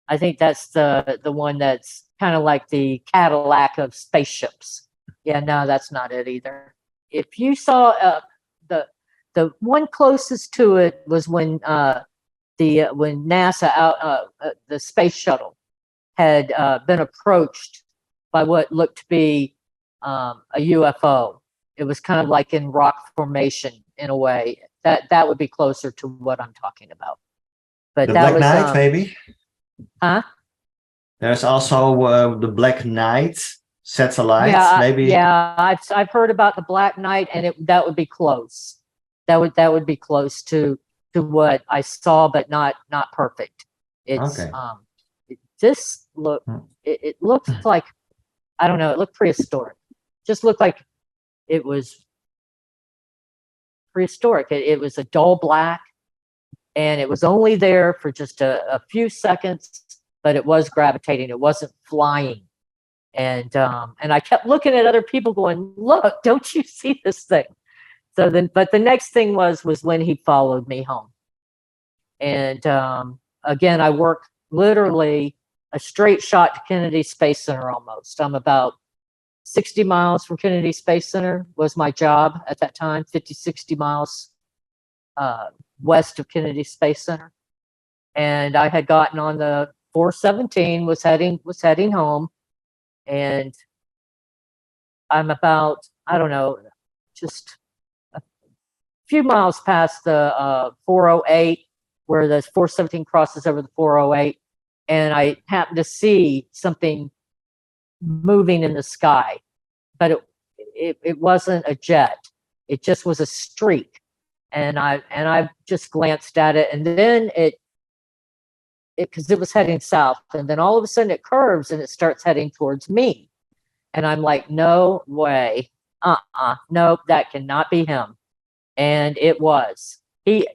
I think that's the one that's kind of like the Cadillac of spaceships. Yeah, no, that's not it either. If you saw the one closest to it was when NASA the space shuttle had been approached by what looked to be a UFO. It was kind of like in rock formation in a way. That would be closer to what I'm talking about. But the that Black was Knight, maybe. Huh? There's also the Black Knight satellite. Maybe. Yeah, I've heard about the Black Knight, and that would be close. That would be close to what I saw, but not perfect. It's okay. It looked like, I don't know. It looked prehistoric. Just looked like it was prehistoric. It was a dull black, and it was only there for just a few seconds, but it was gravitating. It wasn't flying. And I kept looking at other people going, look, don't you see this thing? But the next thing was when he followed me home. And again, I work literally a straight shot to Kennedy Space Center almost. I'm about 60 miles from Kennedy Space Center was my job at that time, 50, 60 miles west of Kennedy Space Center. And I had gotten on the 417, was heading home. And I'm about, I don't know, just a few miles past the 408, where the 417 crosses over the 408. And I happened to see something moving in the sky, but it wasn't a jet. It just was a streak. And I just glanced at it, and then because it was heading south, and then all of a sudden it curves and it starts heading towards me. And I'm like, no way. Nope, that cannot be him. And it was. He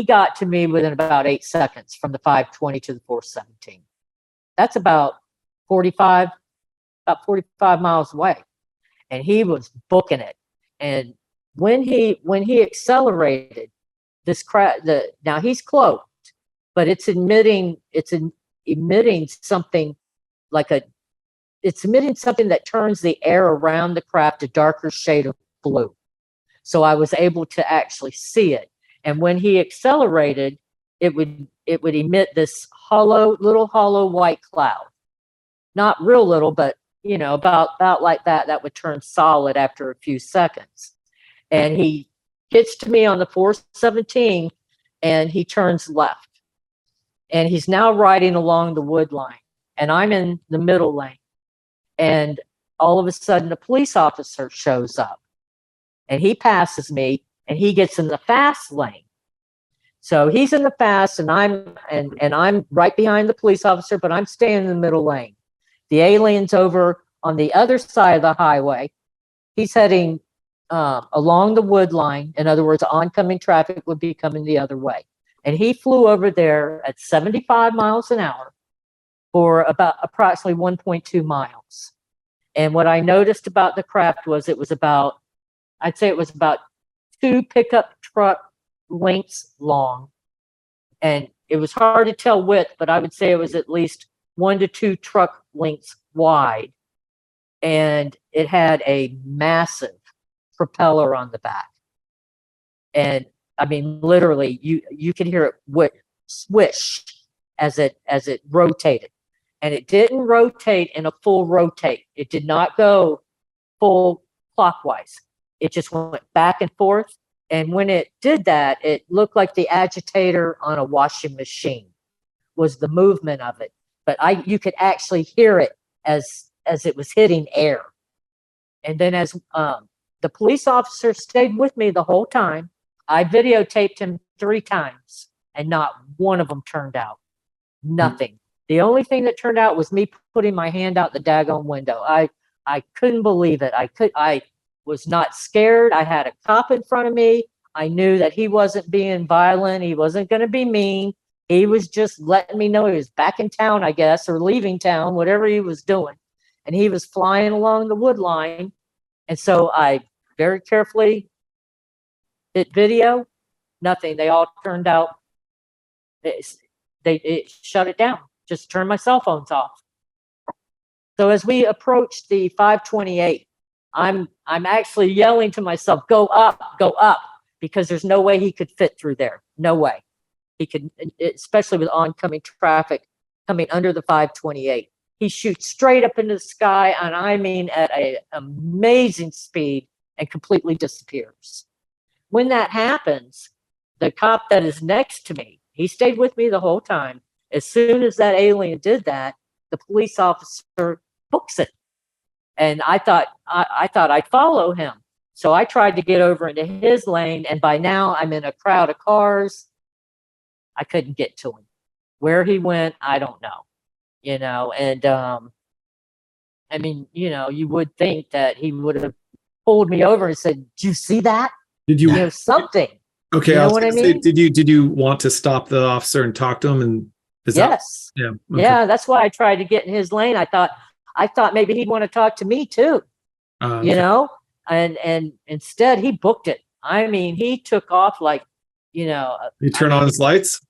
got to me within about 8 seconds from the 520 to the 417. That's about 45 miles away. And he was booking it. And when he accelerated, now he's cloaked, but it's emitting something it's emitting something that turns the air around the craft a darker shade of blue. So I was able to actually see it. And when he accelerated, it would emit this little hollow white cloud. Not real little, but about like that. That would turn solid after a few seconds. And he gets to me on the 417, and he turns left. And he's now riding along the wood line, and I'm in the middle lane. And all of a sudden, a police officer shows up, and he passes me, and he gets in the fast lane. So he's in the fast, and I'm right behind the police officer, but I'm staying in the middle lane. The alien's over on the other side of the highway. He's heading along the wood line. In other words, oncoming traffic would be coming the other way. And he flew over there at 75 miles an hour for about approximately 1.2 miles. And what I noticed about the craft was I'd say it was about 2 pickup truck lengths long. And it was hard to tell width, but I would say it was at least 1 to 2 truck lengths wide. And it had a massive propeller on the back. And I mean, literally, you could hear it swish as it rotated. And it didn't rotate in a full rotate. It did not go full clockwise. It just went back and forth. And when it did that, it looked like the agitator on a washing machine was the movement of it. But you could actually hear it as it was hitting air. And then as the police officer stayed with me the whole time, I videotaped him 3 times, and not one of them turned out. Nothing. The only thing that turned out was me putting my hand out the daggone window. I couldn't believe it. I was not scared. I had a cop in front of me. I knew that he wasn't being violent. He wasn't going to be mean. He was just letting me know he was back in town, I guess, or leaving town, whatever he was doing. And he was flying along the wood line. And so I very carefully hit video. Nothing. They all turned out. It shut it down. Just turned my cell phones off. So as we approached the 528, I'm actually yelling to myself, go up, because there's no way he could fit through there. No way. He could, especially with oncoming traffic coming under the 528. He shoots straight up into the sky, and I mean at an amazing speed, and completely disappears. When that happens, the cop that is next to me, he stayed with me the whole time. As soon as that alien did that, the police officer books it. And I thought I'd follow him. So I tried to get over into his lane, and by now I'm in a crowd of cars. I couldn't get to him. Where he went, I don't know. And I mean, you would think that he would have pulled me over and said, "Did you see that? Did you something?" Okay, you know what I mean? Did you want to stop the officer and talk to him? And yes, okay. Yeah, that's why I tried to get in his lane. I thought maybe he'd want to talk to me too. Okay. And instead he booked it. I mean, he took off like, You turn on his lights?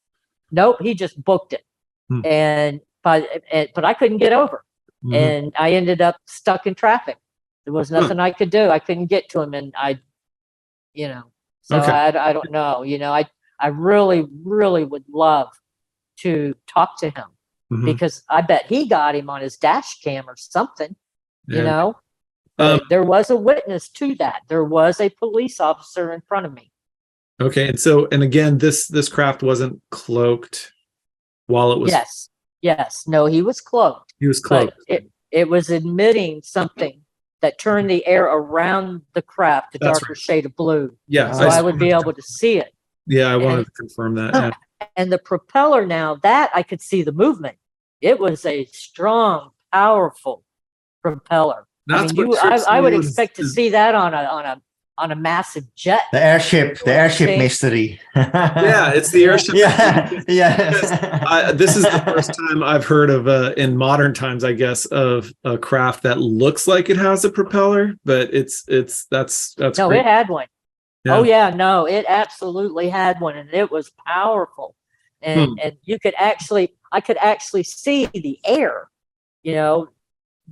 Nope, he just booked it. And but I couldn't get over. And I ended up stuck in traffic. There was nothing I could do. I couldn't get to him, and so I don't know. I really, really would love to talk to him because I bet he got him on his dash cam or something. There was a witness to that. There was a police officer in front of me. Okay, and again, this craft wasn't cloaked while it was. Yes. No, he was cloaked. He was cloaked. But it was emitting something that turned the air around the craft, the darker shade of blue. Yeah, so I would be able to see it. Yeah, I wanted to confirm that. Yeah. And the propeller, now that I could see the movement, it was a strong, powerful propeller. I would expect to see that on a massive jet. The airship mystery. Yeah, it's the airship. Yeah. This is the first time I've heard of, in modern times, I guess, of a craft that looks like it has a propeller, but that's no, great. It had one. Yeah. Oh yeah, no, it absolutely had one, and it was powerful. And I could actually see the air,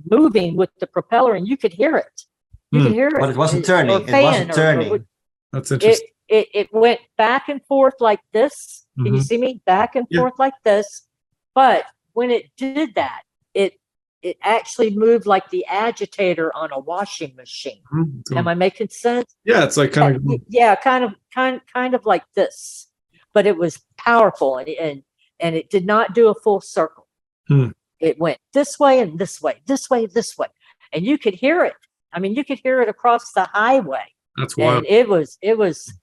moving with the propeller, and you could hear it. You could hear it. But it wasn't turning. That's interesting. It went back and forth like this. Can you see me? Back and forth like this. But when it did that, it actually moved like the agitator on a washing machine. Am I making sense? Yeah, it's like kind of like this. But it was powerful, and it did not do a full circle. It went this way and this way, this way, this way, and you could hear it. I mean, you could hear it across the highway. That's wild. And it was.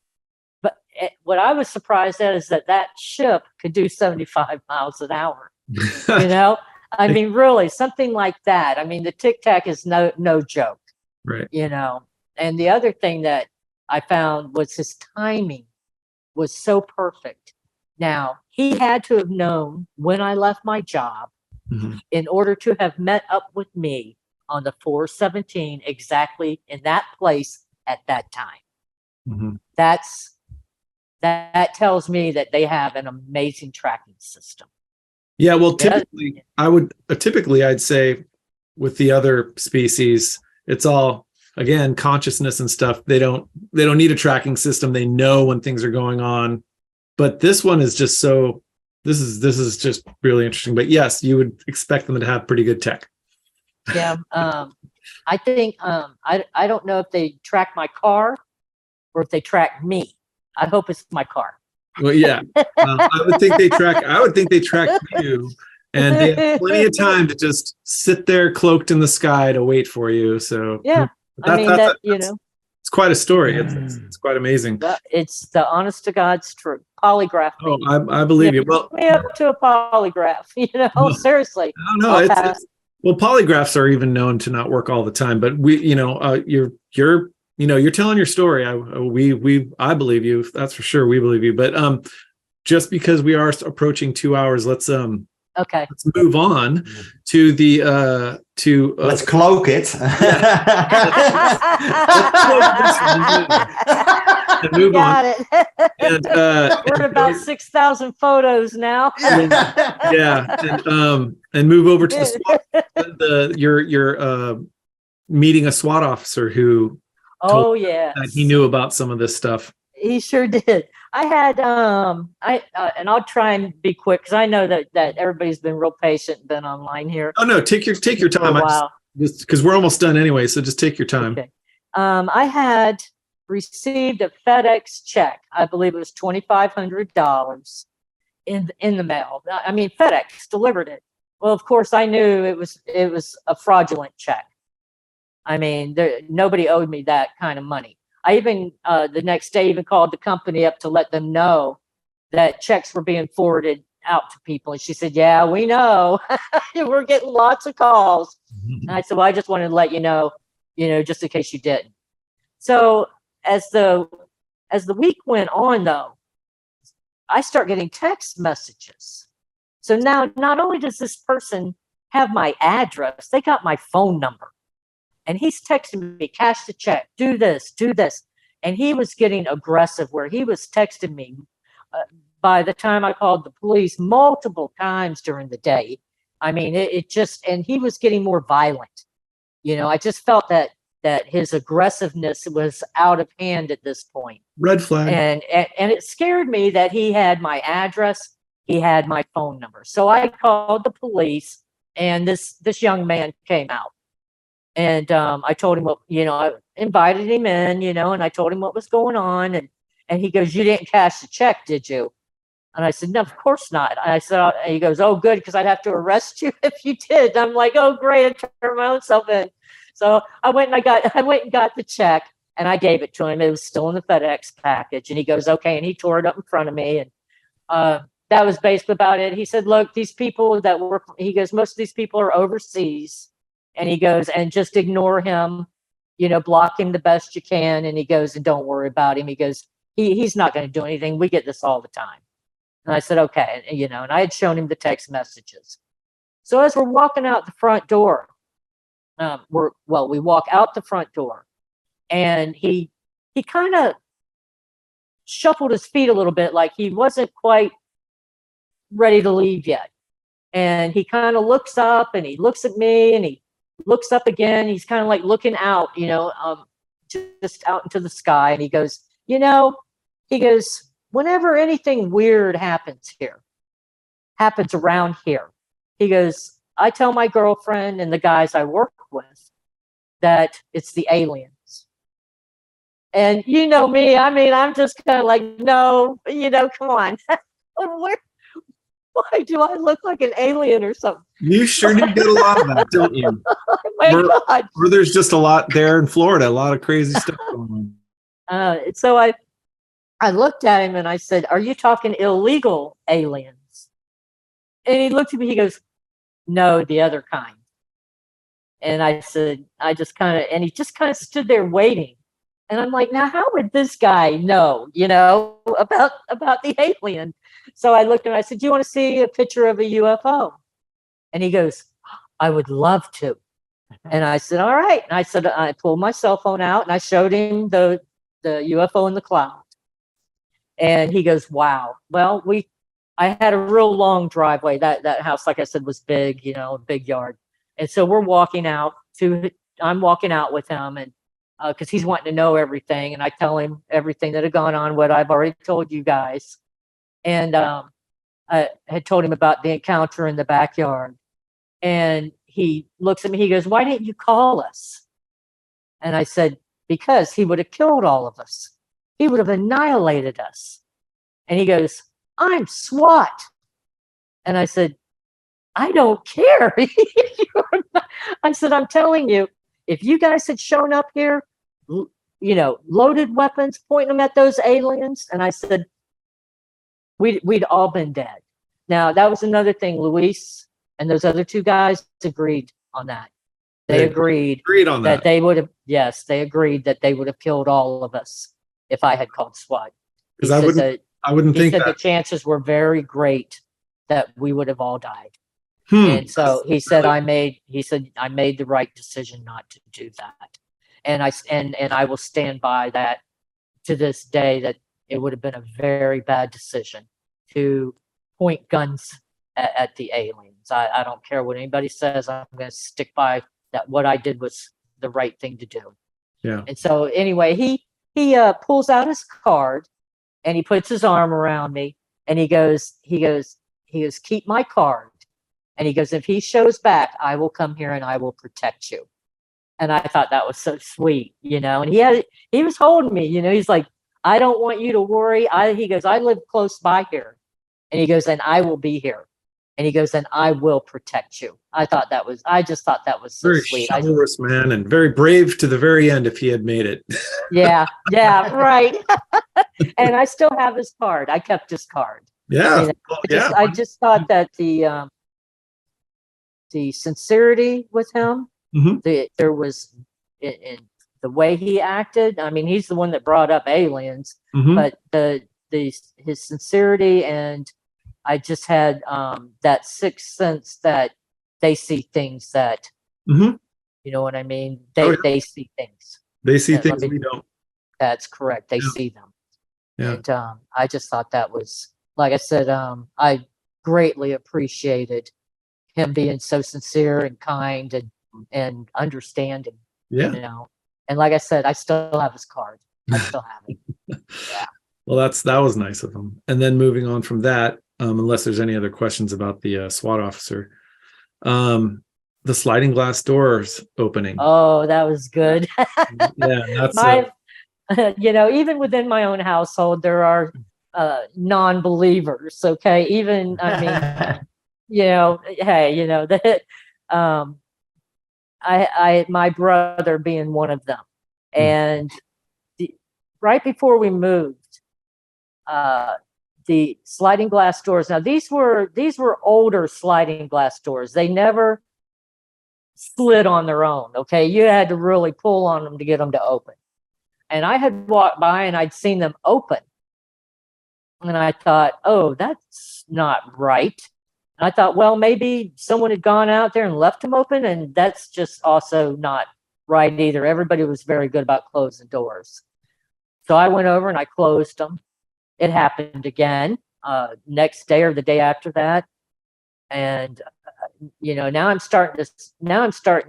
But what I was surprised at is that ship could do 75 miles an hour. I mean, really, something like that. I mean, the Tic Tac is no joke. Right. And the other thing that I found was his timing was so perfect. Now, he had to have known when I left my job in order to have met up with me on the 417 exactly in that place at that time. That tells me that they have an amazing tracking system. Yeah, well, typically I'd say with the other species, it's all, again, consciousness and stuff. They don't need a tracking system. They know when things are going on. But this one is just so, this is just really interesting. But yes, you would expect them to have pretty good tech. Yeah. I think I don't know if they track my car or if they track me. I hope it's my car. Well, yeah, I would think they track you, and they have plenty of time to just sit there cloaked in the sky to wait for you. So yeah, it's quite a story. It's quite amazing. It's the honest to God's truth. Polygraph. Oh, I believe you. Well, me up to a polygraph. Seriously. No, well, polygraphs are even known to not work all the time. But you're telling your story. I believe you. That's for sure. We believe you. But just because we are approaching 2 hours, let's move on to the let's cloak it. And move Got on. it. And we're at about 6,000 photos now. and move over to the SWAT. You're meeting a SWAT officer who. That he knew about some of this stuff. He sure did. I had and I'll try and be quick because I know that everybody's been real patient, been online here. Oh no, take your time. Wow. Just because we're almost done anyway, so just take your time. Okay. I had received a FedEx check. I believe it was $2,500 in the mail. I mean, FedEx delivered it. Well, of course, I knew it was a fraudulent check. I mean, nobody owed me that kind of money. I even, the next day, even called the company up to let them know that checks were being forwarded out to people. And she said, yeah, we know. We're getting lots of calls. And I said, well, I just wanted to let you know, just in case you didn't. So as the week went on, though, I start getting text messages. So now not only does this person have my address, they got my phone number. And he's texting me, cash the check, do this. And he was getting aggressive where he was texting me by the time I called the police multiple times during the day, I mean, it just, and he was getting more violent. You know, I just felt that his aggressiveness was out of hand at this point. Red flag. And it scared me that he had my address, he had my phone number. So I called the police, and this young man came out. And I told him what, you know, I invited him in, you know, and I told him what was going on. And he goes, "You didn't cash the check, did you?" And I said, "No, of course not." And I said, and he goes, "Oh, good, because I'd have to arrest you if you did." And I'm like, "Oh, great, I turned my own self in." So I went and got the check, and I gave it to him. It was still in the FedEx package. And he goes, "Okay," and he tore it up in front of me. And that was basically about it. He said, "Look, these people that work," he goes, "most of these people are overseas." And he goes, "And just ignore him, you know, block him the best you can." And he goes, "And don't worry about him." He goes, he's not going to do anything. We get this all the time. And I said, "Okay." And, you know, and I had shown him the text messages. So as we're walking out the front door, we walk out the front door, and he kind of shuffled his feet a little bit, like he wasn't quite ready to leave yet. And he kind of looks up, and he looks at me, and he looks up again. He's kind of like looking out, you know, just out into the sky. And he goes, "You know," he goes, "whenever anything weird happens around here," he goes, "I tell my girlfriend and the guys I work with that it's the aliens." And you know me, I mean, I'm just kind of like, "No, you know, come on." Why do I look like an alien or something? You sure do get a lot of that, don't you? Oh my God. Or there's just a lot there in Florida, a lot of crazy stuff going on. So I looked at him and I said, "Are you talking illegal aliens?" And he looked at me, he goes, "No, the other kind." And I said, he just kind of stood there waiting. And I'm like, now how would this guy know, you know, about the alien? So I looked at him, I said, "Do you want to see a picture of a UFO?" And he goes, "I would love to." And I said, "All right." And I said, I pulled my cell phone out and I showed him the UFO in the cloud. And he goes, "Wow." Well, I had a real long driveway. That house, like I said, was big, you know, a big yard. And so I'm walking out with him, and because he's wanting to know everything, and I tell him everything that had gone on, what I've already told you guys. And I had told him about the encounter in the backyard. And he looks at me, he goes, "Why didn't you call us?" And I said, "Because he would have killed all of us. He would have annihilated us." And he goes, "I'm SWAT." And I said, "I don't care." I said, "I'm telling you, if you guys had shown up here, you know, loaded weapons, pointing them at those aliens," and I said, we'd all been dead. Now, that was another thing. Luis and those other two guys agreed on that. They agreed on that they would have, yes, they agreed that they would have killed all of us if I had called SWAT. Because I wouldn't think that. that. The chances were very great that we would have all died. And so he said, I made the right decision not to do that. And I will stand by that to this day, that it would have been a very bad decision to point guns at the aliens. I don't care what anybody says. I'm going to stick by that. What I did was the right thing to do. Yeah. And so anyway, he pulls out his card and he puts his arm around me and he goes, "Keep my card." And he goes, "If he shows back, I will come here and I will protect you." And I thought that was so sweet, you know. And he was holding me, you know. He's like, "I don't want you to worry." He goes, "I live close by here." And he goes, "And I will be here." And he goes, "And I will protect you." I just thought that was so Very sweet. chivalrous man, and very brave to the very end if he had made it. Yeah, right. And I still have his card. I kept his card. Yeah. You know, I just thought that the sincerity with him, there was in the way he acted. I mean, he's the one that brought up aliens, but his sincerity, and I just had that sixth sense that they see things that, you know what I mean? They see things. They see things we don't. That's correct. They see them. Yeah. And I just thought that was like I said, I greatly appreciated him being so sincere and kind and understanding. Yeah. You know, and like I said, I still have his card. I still have it. Yeah. Well, that was nice of him. And then moving on from that, unless there's any other questions about the SWAT officer, the sliding glass doors opening. Oh, that was good. Yeah, that's my, you know, even within my own household, there are non-believers. Okay, even I mean, you know, hey, you know that. My brother being one of them, and right before we moved, the sliding glass doors. Now these were older sliding glass doors. They never slid on their own. Okay, you had to really pull on them to get them to open. And I had walked by and I'd seen them open, and I thought, oh, that's not right. And I thought, well, maybe someone had gone out there and left them open, and that's just also not right either. Everybody was very good about closing doors. So I went over and I closed them. It happened again next day or the day after that. And, you know, now I'm starting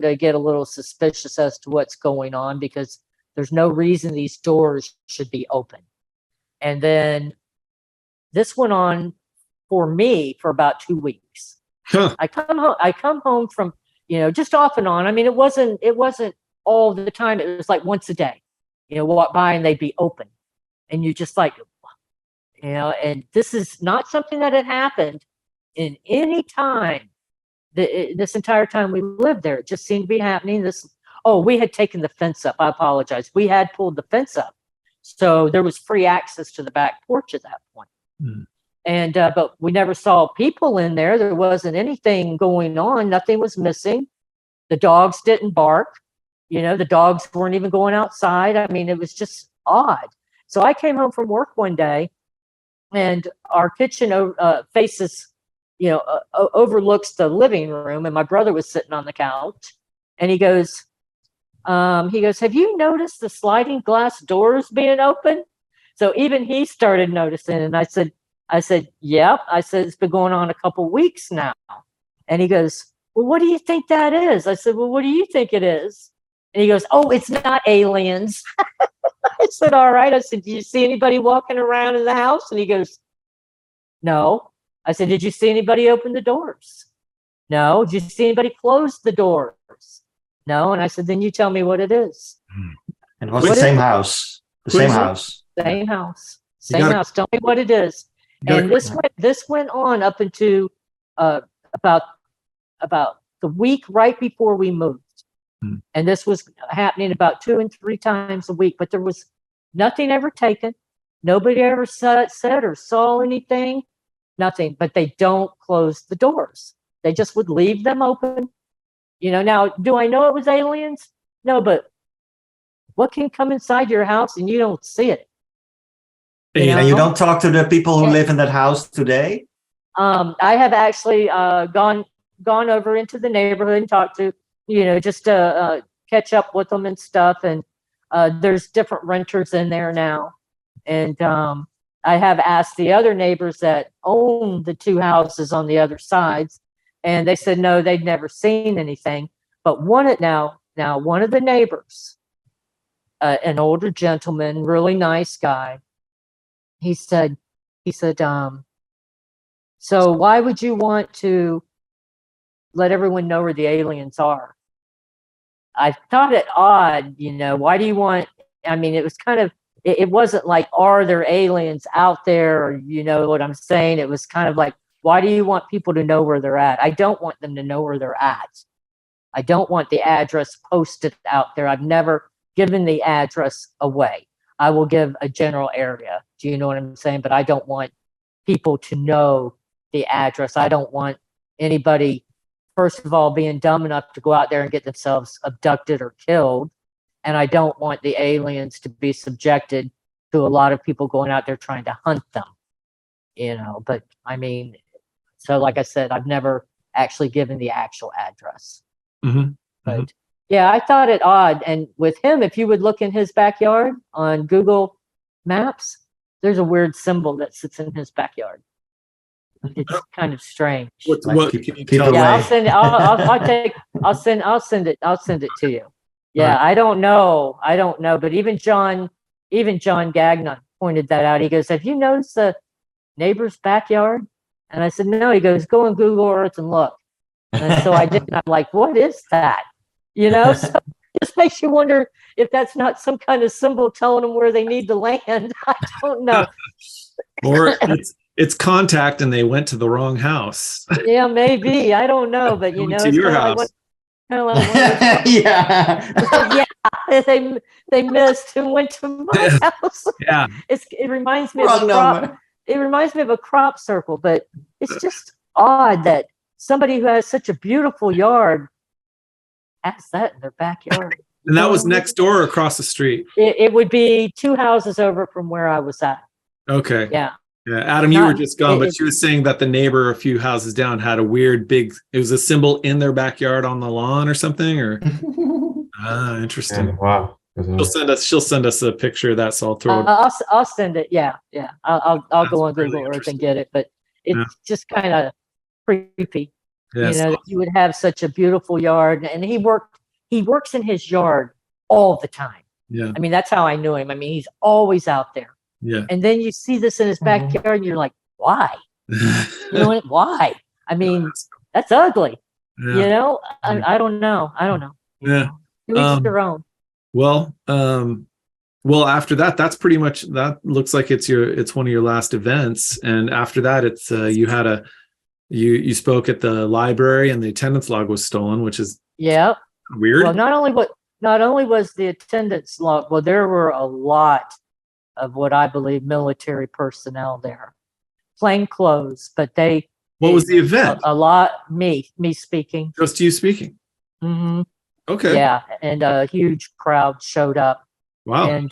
to get a little suspicious as to what's going on, because there's no reason these doors should be open. And then this went on for me for about 2 weeks. Huh. I come home from, you know, just off and on. I mean, it wasn't all the time. It was like once a day, you know, walk by and they'd be open, and you just like, you know, and this is not something that had happened in any time. This entire time we lived there, it just seemed to be happening. We had taken the fence up. I apologize. We had pulled the fence up, so there was free access to the back porch at that point. And but we never saw people in there. There wasn't anything going on. Nothing was missing. The dogs didn't bark. You know, the dogs weren't even going outside. I mean, it was just odd. So I came home from work one day, and our kitchen faces, you know, overlooks the living room, and my brother was sitting on the couch, and he goes, have you noticed the sliding glass doors being open? So even he started noticing, and I said, yep. I said, it's been going on a couple weeks now. And he goes, well, what do you think that is? I said, well, what do you think it is? And he goes, oh, it's not aliens. I said, all right. I said, do you see anybody walking around in the house? And he goes, no. I said, did you see anybody open the doors? No. Did you see anybody close the doors? No. And I said, then you tell me what it is. And it was the same house. The same house. Same house. Same house. Tell me what it is. And this went on up into about the week right before we moved. And this was happening about 2 and 3 times a week, but there was nothing ever taken. Nobody ever said or saw anything, nothing. But they don't close the doors. They just would leave them open. You know, now, do I know it was aliens? No, but what can come inside your house and you don't see it? And you don't talk to the people who live in that house today? I have actually gone over into the neighborhood and talked to, you know, just to catch up with them and stuff. And there's different renters in there now. And I have asked the other neighbors that own the 2 houses on the other sides, and they said no, they'd never seen anything. But one of the neighbors, an older gentleman, really nice guy, he said, so why would you want to let everyone know where the aliens are? I thought it odd, you know, why do you want, I mean, it was kind of, it wasn't like, are there aliens out there? Or, you know what I'm saying? It was kind of like, why do you want people to know where they're at? I don't want them to know where they're at. I don't want the address posted out there. I've never given the address away. I will give a general area. Do you know what I'm saying? But I don't want people to know the address. I don't want anybody, first of all, being dumb enough to go out there and get themselves abducted or killed. And I don't want the aliens to be subjected to a lot of people going out there trying to hunt them, you know. But I mean, so like I said, I've never actually given the actual address. But yeah, I thought it odd. And with him, if you would look in his backyard on Google Maps, there's a weird symbol that sits in his backyard. It's kind of strange. What Like can you people tell? Yeah, away. I'll send it. I'll send it to you. Yeah, Right. I don't know. But even John Gagnon pointed that out. He goes, "Have you noticed the neighbor's backyard?" And I said, "No." He goes, "Go on Google Earth and look." And so I did. And I'm like, "What is that?" You know, so it just makes you wonder if that's not some kind of symbol telling them where they need to land. I don't know. Or it's contact and they went to the wrong house. Yeah, maybe. I don't know, but you Went know, to it's your kind of like house. kind of like one of those Yeah. yeah, they missed who went to my house. Yeah. It reminds me of Wrong a crop. number. It reminds me of a crop circle, but it's just odd that somebody who has such a beautiful yard has that in their backyard. And that was next door or across the street. It would be 2 houses over from where I was at. Okay. Yeah. Yeah. Adam, you were Not- just gone, but it- she was saying that the neighbor a few houses down had a weird big, it was a symbol in their backyard on the lawn or something, or interesting. And wow. She'll send us a picture of that, so I'll throw it. I'll send it. Yeah. I'll That's go on really Google Earth and interesting. get it, but it's Yeah. just kind of creepy. Yes. You know, that you would have such a beautiful yard, and he works in his yard all the time. Yeah. I mean, that's how I knew him. I mean, he's always out there. Yeah. And then you see this in his backyard, and you're like, why? You know what? Why? I mean, that's ugly. Yeah. You know, I don't know. Yeah. To each their own. Well, after that, that's pretty much, that looks like it's one of your last events. And after that, it's, you spoke at the library and the attendance log was stolen, which is Yeah. weird. Well, not only was the attendance log, well, there were a lot of what I believe military personnel there, plain clothes, but What was the event? a lot, me speaking. Just you speaking. Hmm. Okay. Yeah. And a huge crowd showed up. Wow. And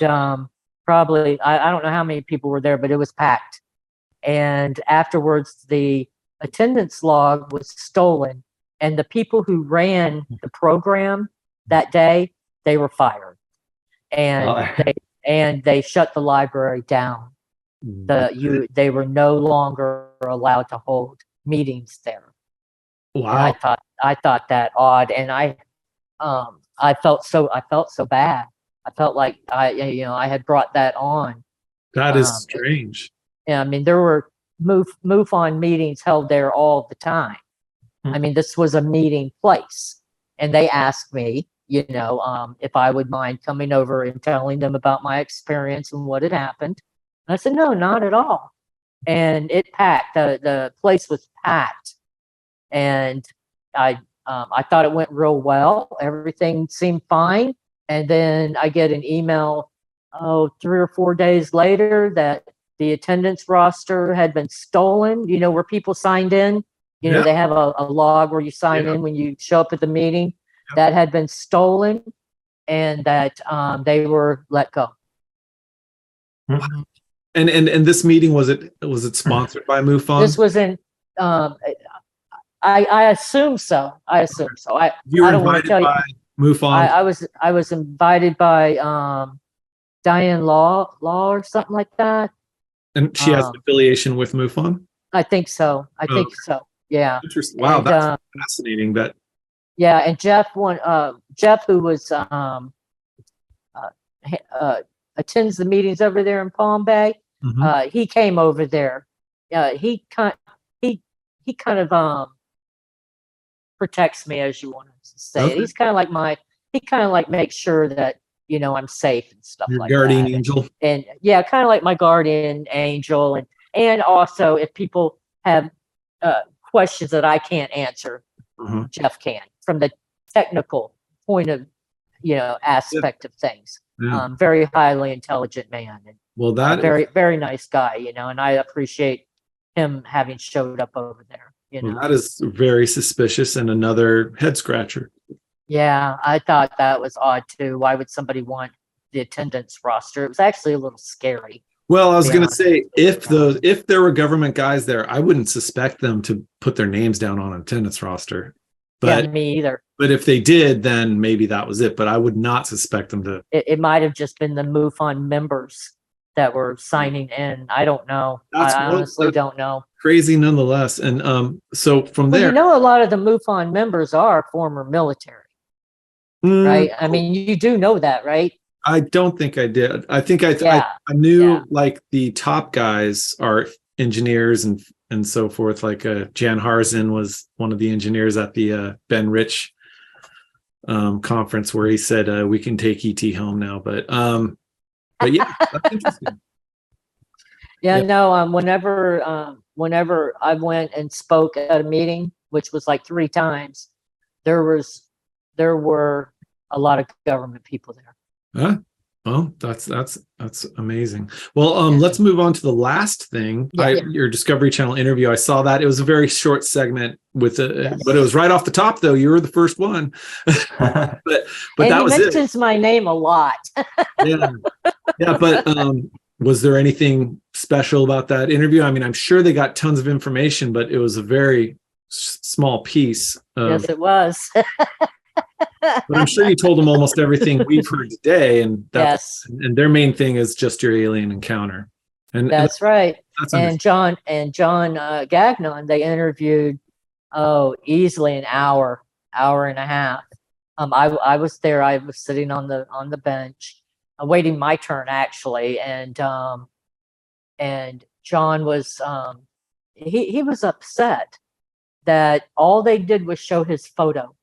probably, I don't know how many people were there, but it was packed. And afterwards, the attendance log was stolen. And the people who ran the program that day, they were fired. And they shut the library down. They were no longer allowed to hold meetings there. Wow. And I thought that odd, and I felt so bad. I felt like I had brought that on. That is strange. Yeah, I mean, there were MUFON meetings held there all the time. I mean, this was a meeting place, and they asked me, if I would mind coming over and telling them about my experience and what had happened. And I said, no, not at all. And it packed. The place was packed, and I thought it went real well. Everything seemed fine. And then I get an email, 3 or 4 days later, that the attendance roster had been stolen. Where people signed in. Yeah. They have a log where you sign in when you show up at the meeting. Yeah. That had been stolen, and that they were let go. Mm-hmm. And this meeting, was it sponsored by MUFON? This was in. I assume so. You were invited by MUFON. I was invited by Diane Law or something like that. And she has an affiliation with MUFON? I think so. I think so. Yeah. Interesting. Wow, that's fascinating. Yeah, and Jeff, who was attends the meetings over there in Palm Bay. Mm-hmm. He came over there. He kind of protects me, as you want to say. Okay. He's kind of like makes sure that I'm safe and stuff. Your like guardian that. angel. And yeah, kind of like my guardian angel, and also if people have questions that I can't answer, mm-hmm. Jeff can, from the technical point of aspect of things. Yeah. Very highly intelligent man, and very very nice guy, and I appreciate him having showed up over there. Well, that is very suspicious and another head scratcher. Yeah, I thought that was odd too. Why would somebody want the attendance roster? It was actually a little scary. Well, I was going to say, if there were government guys there, I wouldn't suspect them to put their names down on an attendance roster. But yeah, me either. But if they did, then maybe that was it. But I would not suspect them to. It might have just been the MUFON members that were signing in. I don't know. That's I honestly don't know. crazy nonetheless. And so from Well, there, you know, a lot of the MUFON members are former military, right? I mean, you do know that, right? I don't think I did. I think I knew like the top guys are engineers and so forth. Like Jan Harzan was one of the engineers at the Ben Rich conference where he said we can take ET home now. But yeah, that's interesting. Yeah, no. Whenever I went and spoke at a meeting, which was like 3 times, there were a lot of government people there. Huh? Well, that's amazing. Well, let's move on to the last thing. Your Discovery Channel interview. I saw that. It was a very short segment with but it was right off the top though. You were the first one. but and that was it. He mentions my name a lot. Yeah. But was there anything special about that interview? I mean, I'm sure they got tons of information, but it was a very small piece. Yes, it was. But I'm sure you told them almost everything we've heard today, and and their main thing is just your alien encounter. And that's right. That's John Gagnon, they interviewed easily an hour and a half. I was there. I was sitting on the bench, waiting my turn actually, and John was he was upset that all they did was show his photo.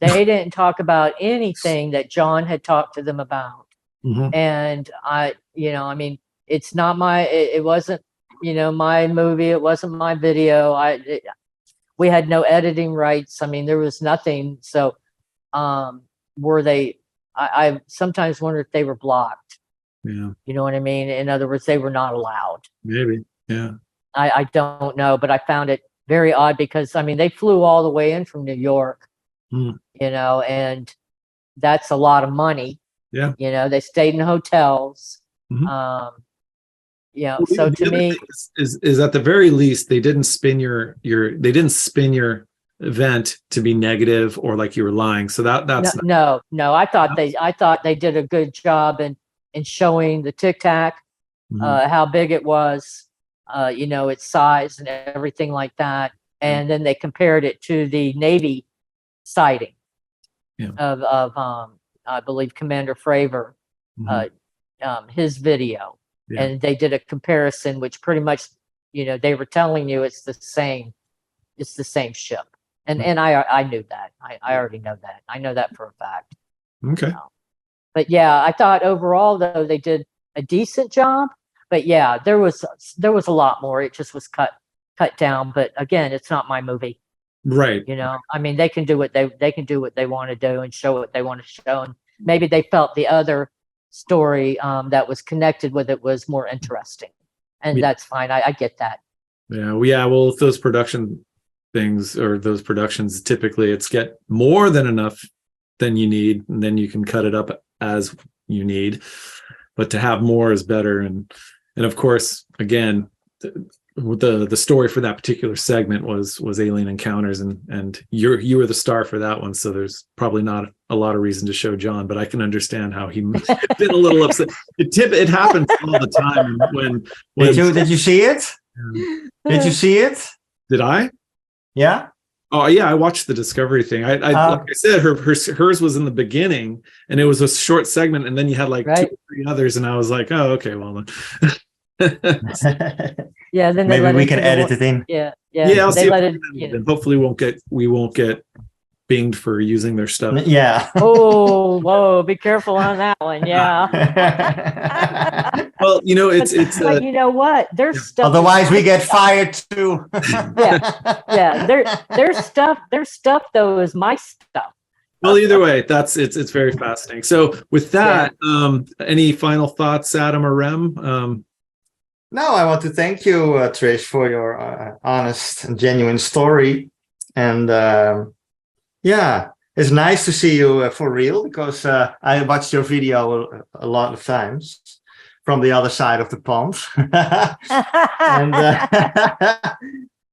They didn't talk about anything that John had talked to them about. Mm-hmm. And I mean, it's not it wasn't, my movie. It wasn't my video. We had no editing rights. I mean, there was nothing. So, were they, I sometimes wonder if they were blocked. Yeah. You know what I mean? In other words, they were not allowed. Maybe. Yeah. I don't know, but I found it very odd because, I mean, they flew all the way in from New York. And that's a lot of money. Yeah. They stayed in hotels. Mm-hmm. Well, so to me is at the very least they didn't spin your event to be negative or like you were lying. So that's no. I thought they did a good job in showing the Tic Tac, how big it was, its size and everything like that. And then they compared it to the Navy sighting of I believe Commander Fravor, his video, and they did a comparison, which pretty much, they were telling you it's the same ship, and I knew that. I already know that. I know that for a fact. Okay. But yeah, I thought overall though they did a decent job. But yeah, there was a lot more. It just was cut down. But again, it's not my movie. Right. I mean, they can do what they want to do and show what they want to show. And maybe they felt the other story that was connected with it was more interesting. And that's fine. I get that. Yeah. Well, if those production things or those productions, typically it's get more than enough than you need, and then you can cut it up as you need. But to have more is better. And of course, again, the story for that particular segment was alien encounters, and you were the star for that one, so there's probably not a lot of reason to show John, but I can understand how he been a little upset. It happens all the time when did you see it? Did you see it? Did I? Yeah. Oh yeah, I watched the Discovery thing. I like I said, hers was in the beginning, and it was a short segment, and then you had like 2 or 3 others, and I was like, oh, okay, well then. Yeah, then maybe we can edit it in. Yeah. I'll they see let it. And hopefully, we won't get binged for using their stuff. Yeah. Oh, whoa! Be careful on that one. Yeah. Well, it's. But you know what? There's stuff. Otherwise, we get fired too. Yeah. Their stuff though is my stuff. Well, either way, it's very fascinating. So, with that, any final thoughts, Adam or Rem? No, I want to thank you, Trish, for your honest and genuine story. And it's nice to see you for real, because I watched your video a lot of times from the other side of the pond. And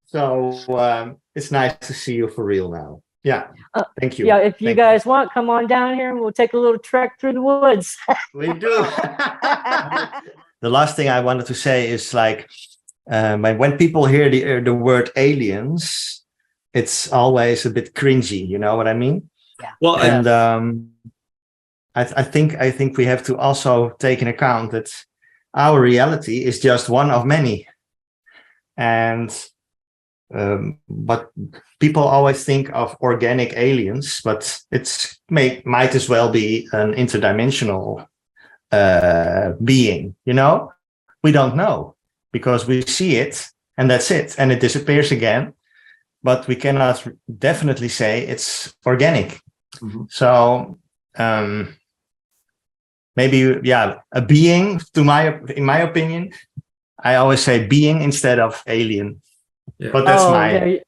so it's nice to see you for real now. Yeah, thank you. Yeah, if you guys want, come on down here and we'll take a little trek through the woods. We do. the last thing I wanted to say is like, when people hear the word aliens, it's always a bit cringy. You know what I mean? Yeah. Well, And I think we have to also take in account that our reality is just one of many. And but people always think of organic aliens, but it's might as well be an interdimensional being. You know, we don't know because we see it and that's it, and it disappears again. But we cannot definitely say it's organic. Mm-hmm. So maybe, yeah, a being. In my opinion, I always say being instead of alien. Yeah. But that's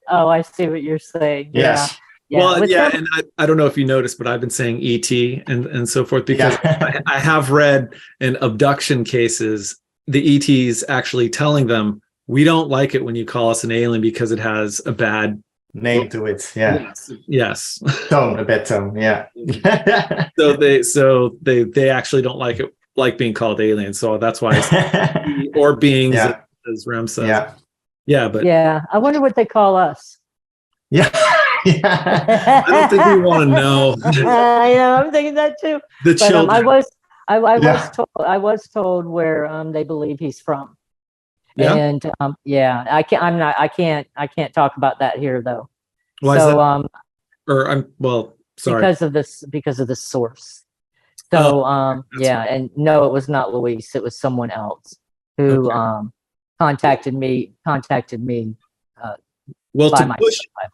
I see what you're saying. Yes. Yeah. Well, With yeah, them- and I don't know if you noticed, but I've been saying ET and so forth because I have read in abduction cases, the ETs actually telling them, we don't like it when you call us an alien because it has a bad name to it. Yeah. Yes. Tone, a bad tone. Yeah. So they actually don't like it, like being called alien. So that's why it's or beings, Yeah. as Rem says. Yeah. Yeah, but yeah, I wonder what they call us. Yeah. I don't think we want to know. I know, I'm thinking that too. The But children. I was told where they believe he's from. Yeah. And I can't talk about that here though. Why is So that? Or I'm sorry. because of the source. So that's and no, it was not Luis, it was someone else who contacted me. Well, by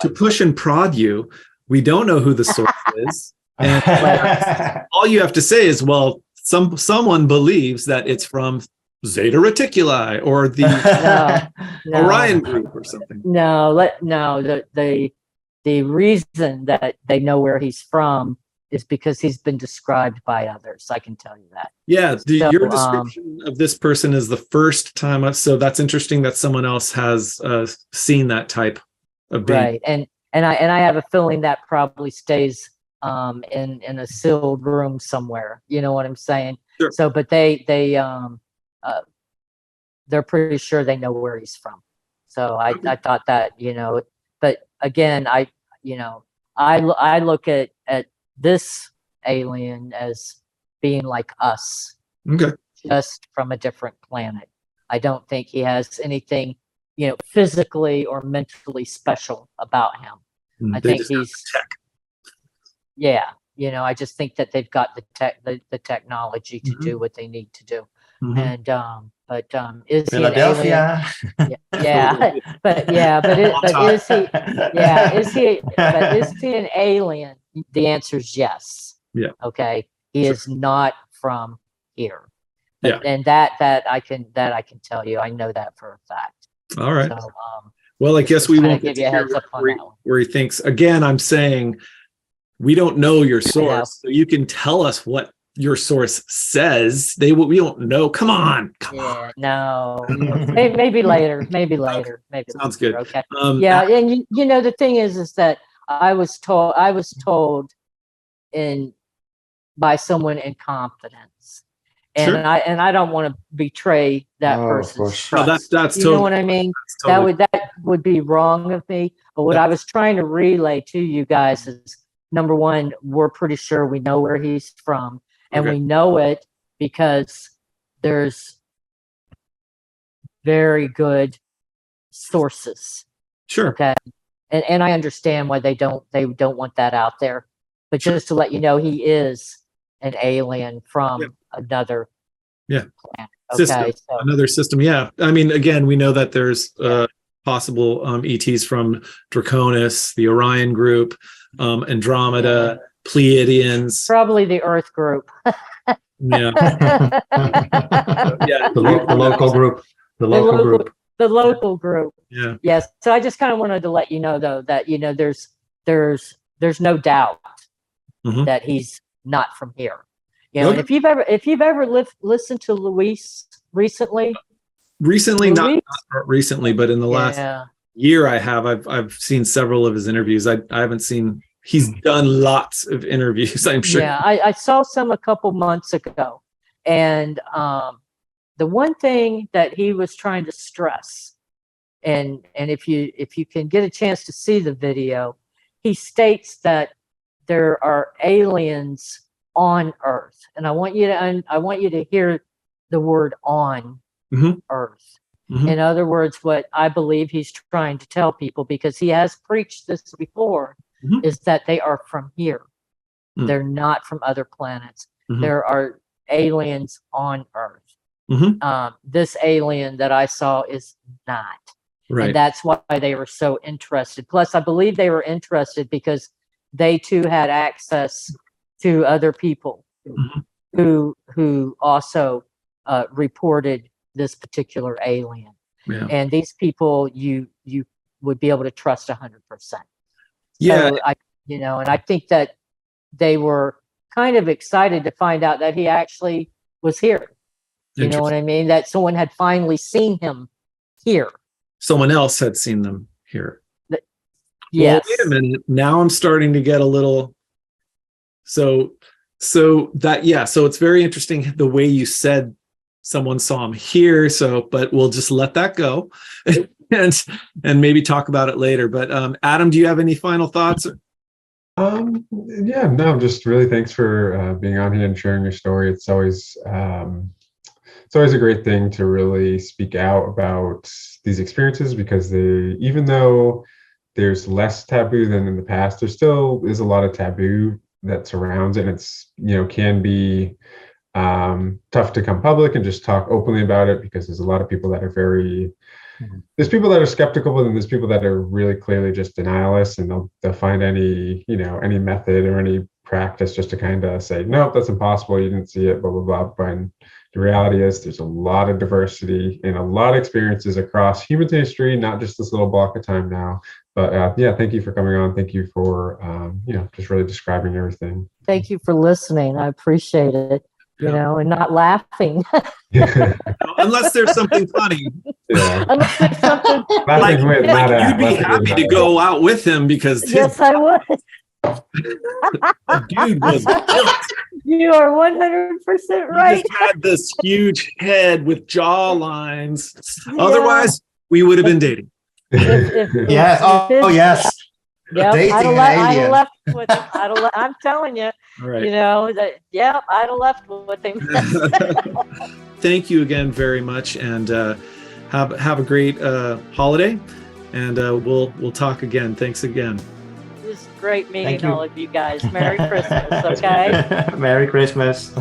to push and prod you, we don't know who the source is. And all you have to say is, well, someone believes that it's from Zeta Reticuli or the No. Orion group or something. The reason that they know where he's from is because he's been described by others. I can tell you that. Yeah, So, your description of this person is the first time. So that's interesting that someone else has seen that type of being. Right, and I have a feeling that probably stays in a sealed room somewhere. You know what I'm saying? Sure. So, but they're pretty sure they know where he's from. So I thought that, but again, I look at this alien as being like us, Okay. just from a different planet. I don't think he has anything, physically or mentally special about him. I think he's tech. Yeah, I just think that they've got the technology to do what they need to do. Mhm. And but is Philadelphia. he an alien? Yeah, but is he an alien? The answer is yes. Yeah. Okay. He is not from here. Yeah. And that I can tell you. I know that for a fact. All right. So, Well, I guess we won't give get you to a hear heads up on that one. where he thinks. Again, I'm saying we don't know your source, so you can tell us what your source says. We don't know. Come on. No. maybe later. Maybe Sounds later, good. Okay. And the thing is that I was told by someone in confidence. And Sure. I don't want to betray that person's trust. No, that's you totally, know what I mean? totally. That would be wrong of me. But what I was trying to relay to you guys is, number one, we're pretty sure we know where he's from, and we know it because there's very good sources. Sure. Okay. And I understand why they don't want that out there. But just to let you know, he is an alien from another planet. System. Okay. So, Another system. Yeah. I mean, again, we know that there's possible ETs from Draconis, the Orion group, Andromeda, Pleiadians. probably the Earth group. Yeah. The local group. The local group. The local group. Yeah. Yes. So I just kind of wanted to let you know, though, that there's no doubt that he's not from here. And if you've ever listened to Luis recently, not recently, but in the last year, I've seen several of his interviews. I haven't seen. He's done lots of interviews, I'm sure. Yeah, I saw some a couple months ago, and the one thing that he was trying to stress, and if you can get a chance to see the video, he states that there are aliens on Earth, and I want you to hear the word "on" Earth. In other words, what I believe he's trying to tell people, because he has preached this before, is that they are from here. They're not from other planets. There are aliens on Earth. This alien that I saw is not. Right. And that's why they were so interested. Plus, I believe they were interested because they too had access to other people who also reported this particular alien. Yeah. And these people you would be able to trust 100%. Yeah. So and I think that they were kind of excited to find out that he actually was here. You know what I mean? That someone had finally seen him here. Someone else had seen them here. Yes. Well, wait a minute. Now I'm starting to get a little. So it's very interesting the way you said someone saw him here. But we'll just let that go, and maybe talk about it later. But Adam, do you have any final thoughts? Yeah, no, just really thanks for being on here and sharing your story. It's always a great thing to really speak out about these experiences, because even though there's less taboo than in the past, there still is a lot of taboo that surrounds it. And it's, can be tough to come public and just talk openly about it, because there's a lot of people that are there's people that are skeptical, but then there's people that are really clearly just denialists, and they'll find any method or any practice just to kind of say, nope, that's impossible, you didn't see it, blah, blah, blah. But the reality is there's a lot of diversity and a lot of experiences across human history, not just this little block of time now. But thank you for coming on. Thank you for, just really describing everything. Thank you for listening. I appreciate it, and not laughing. Unless there's something funny. Yeah. Unless there's something. You'd be happy to go out with him, because Yes, I would. the dude was built. You are 100% right. He just had this huge head with jaw lines. Otherwise, we would have been dating. Yes. Yes. Yep, Dating I'd an have alien. left with him. I'm telling you, Right. I'd have left with him. Thank you again very much, and have a great holiday, and we'll talk again. Thanks again. It was great meeting Thank you. all of you guys. Merry Christmas, okay? Merry Christmas.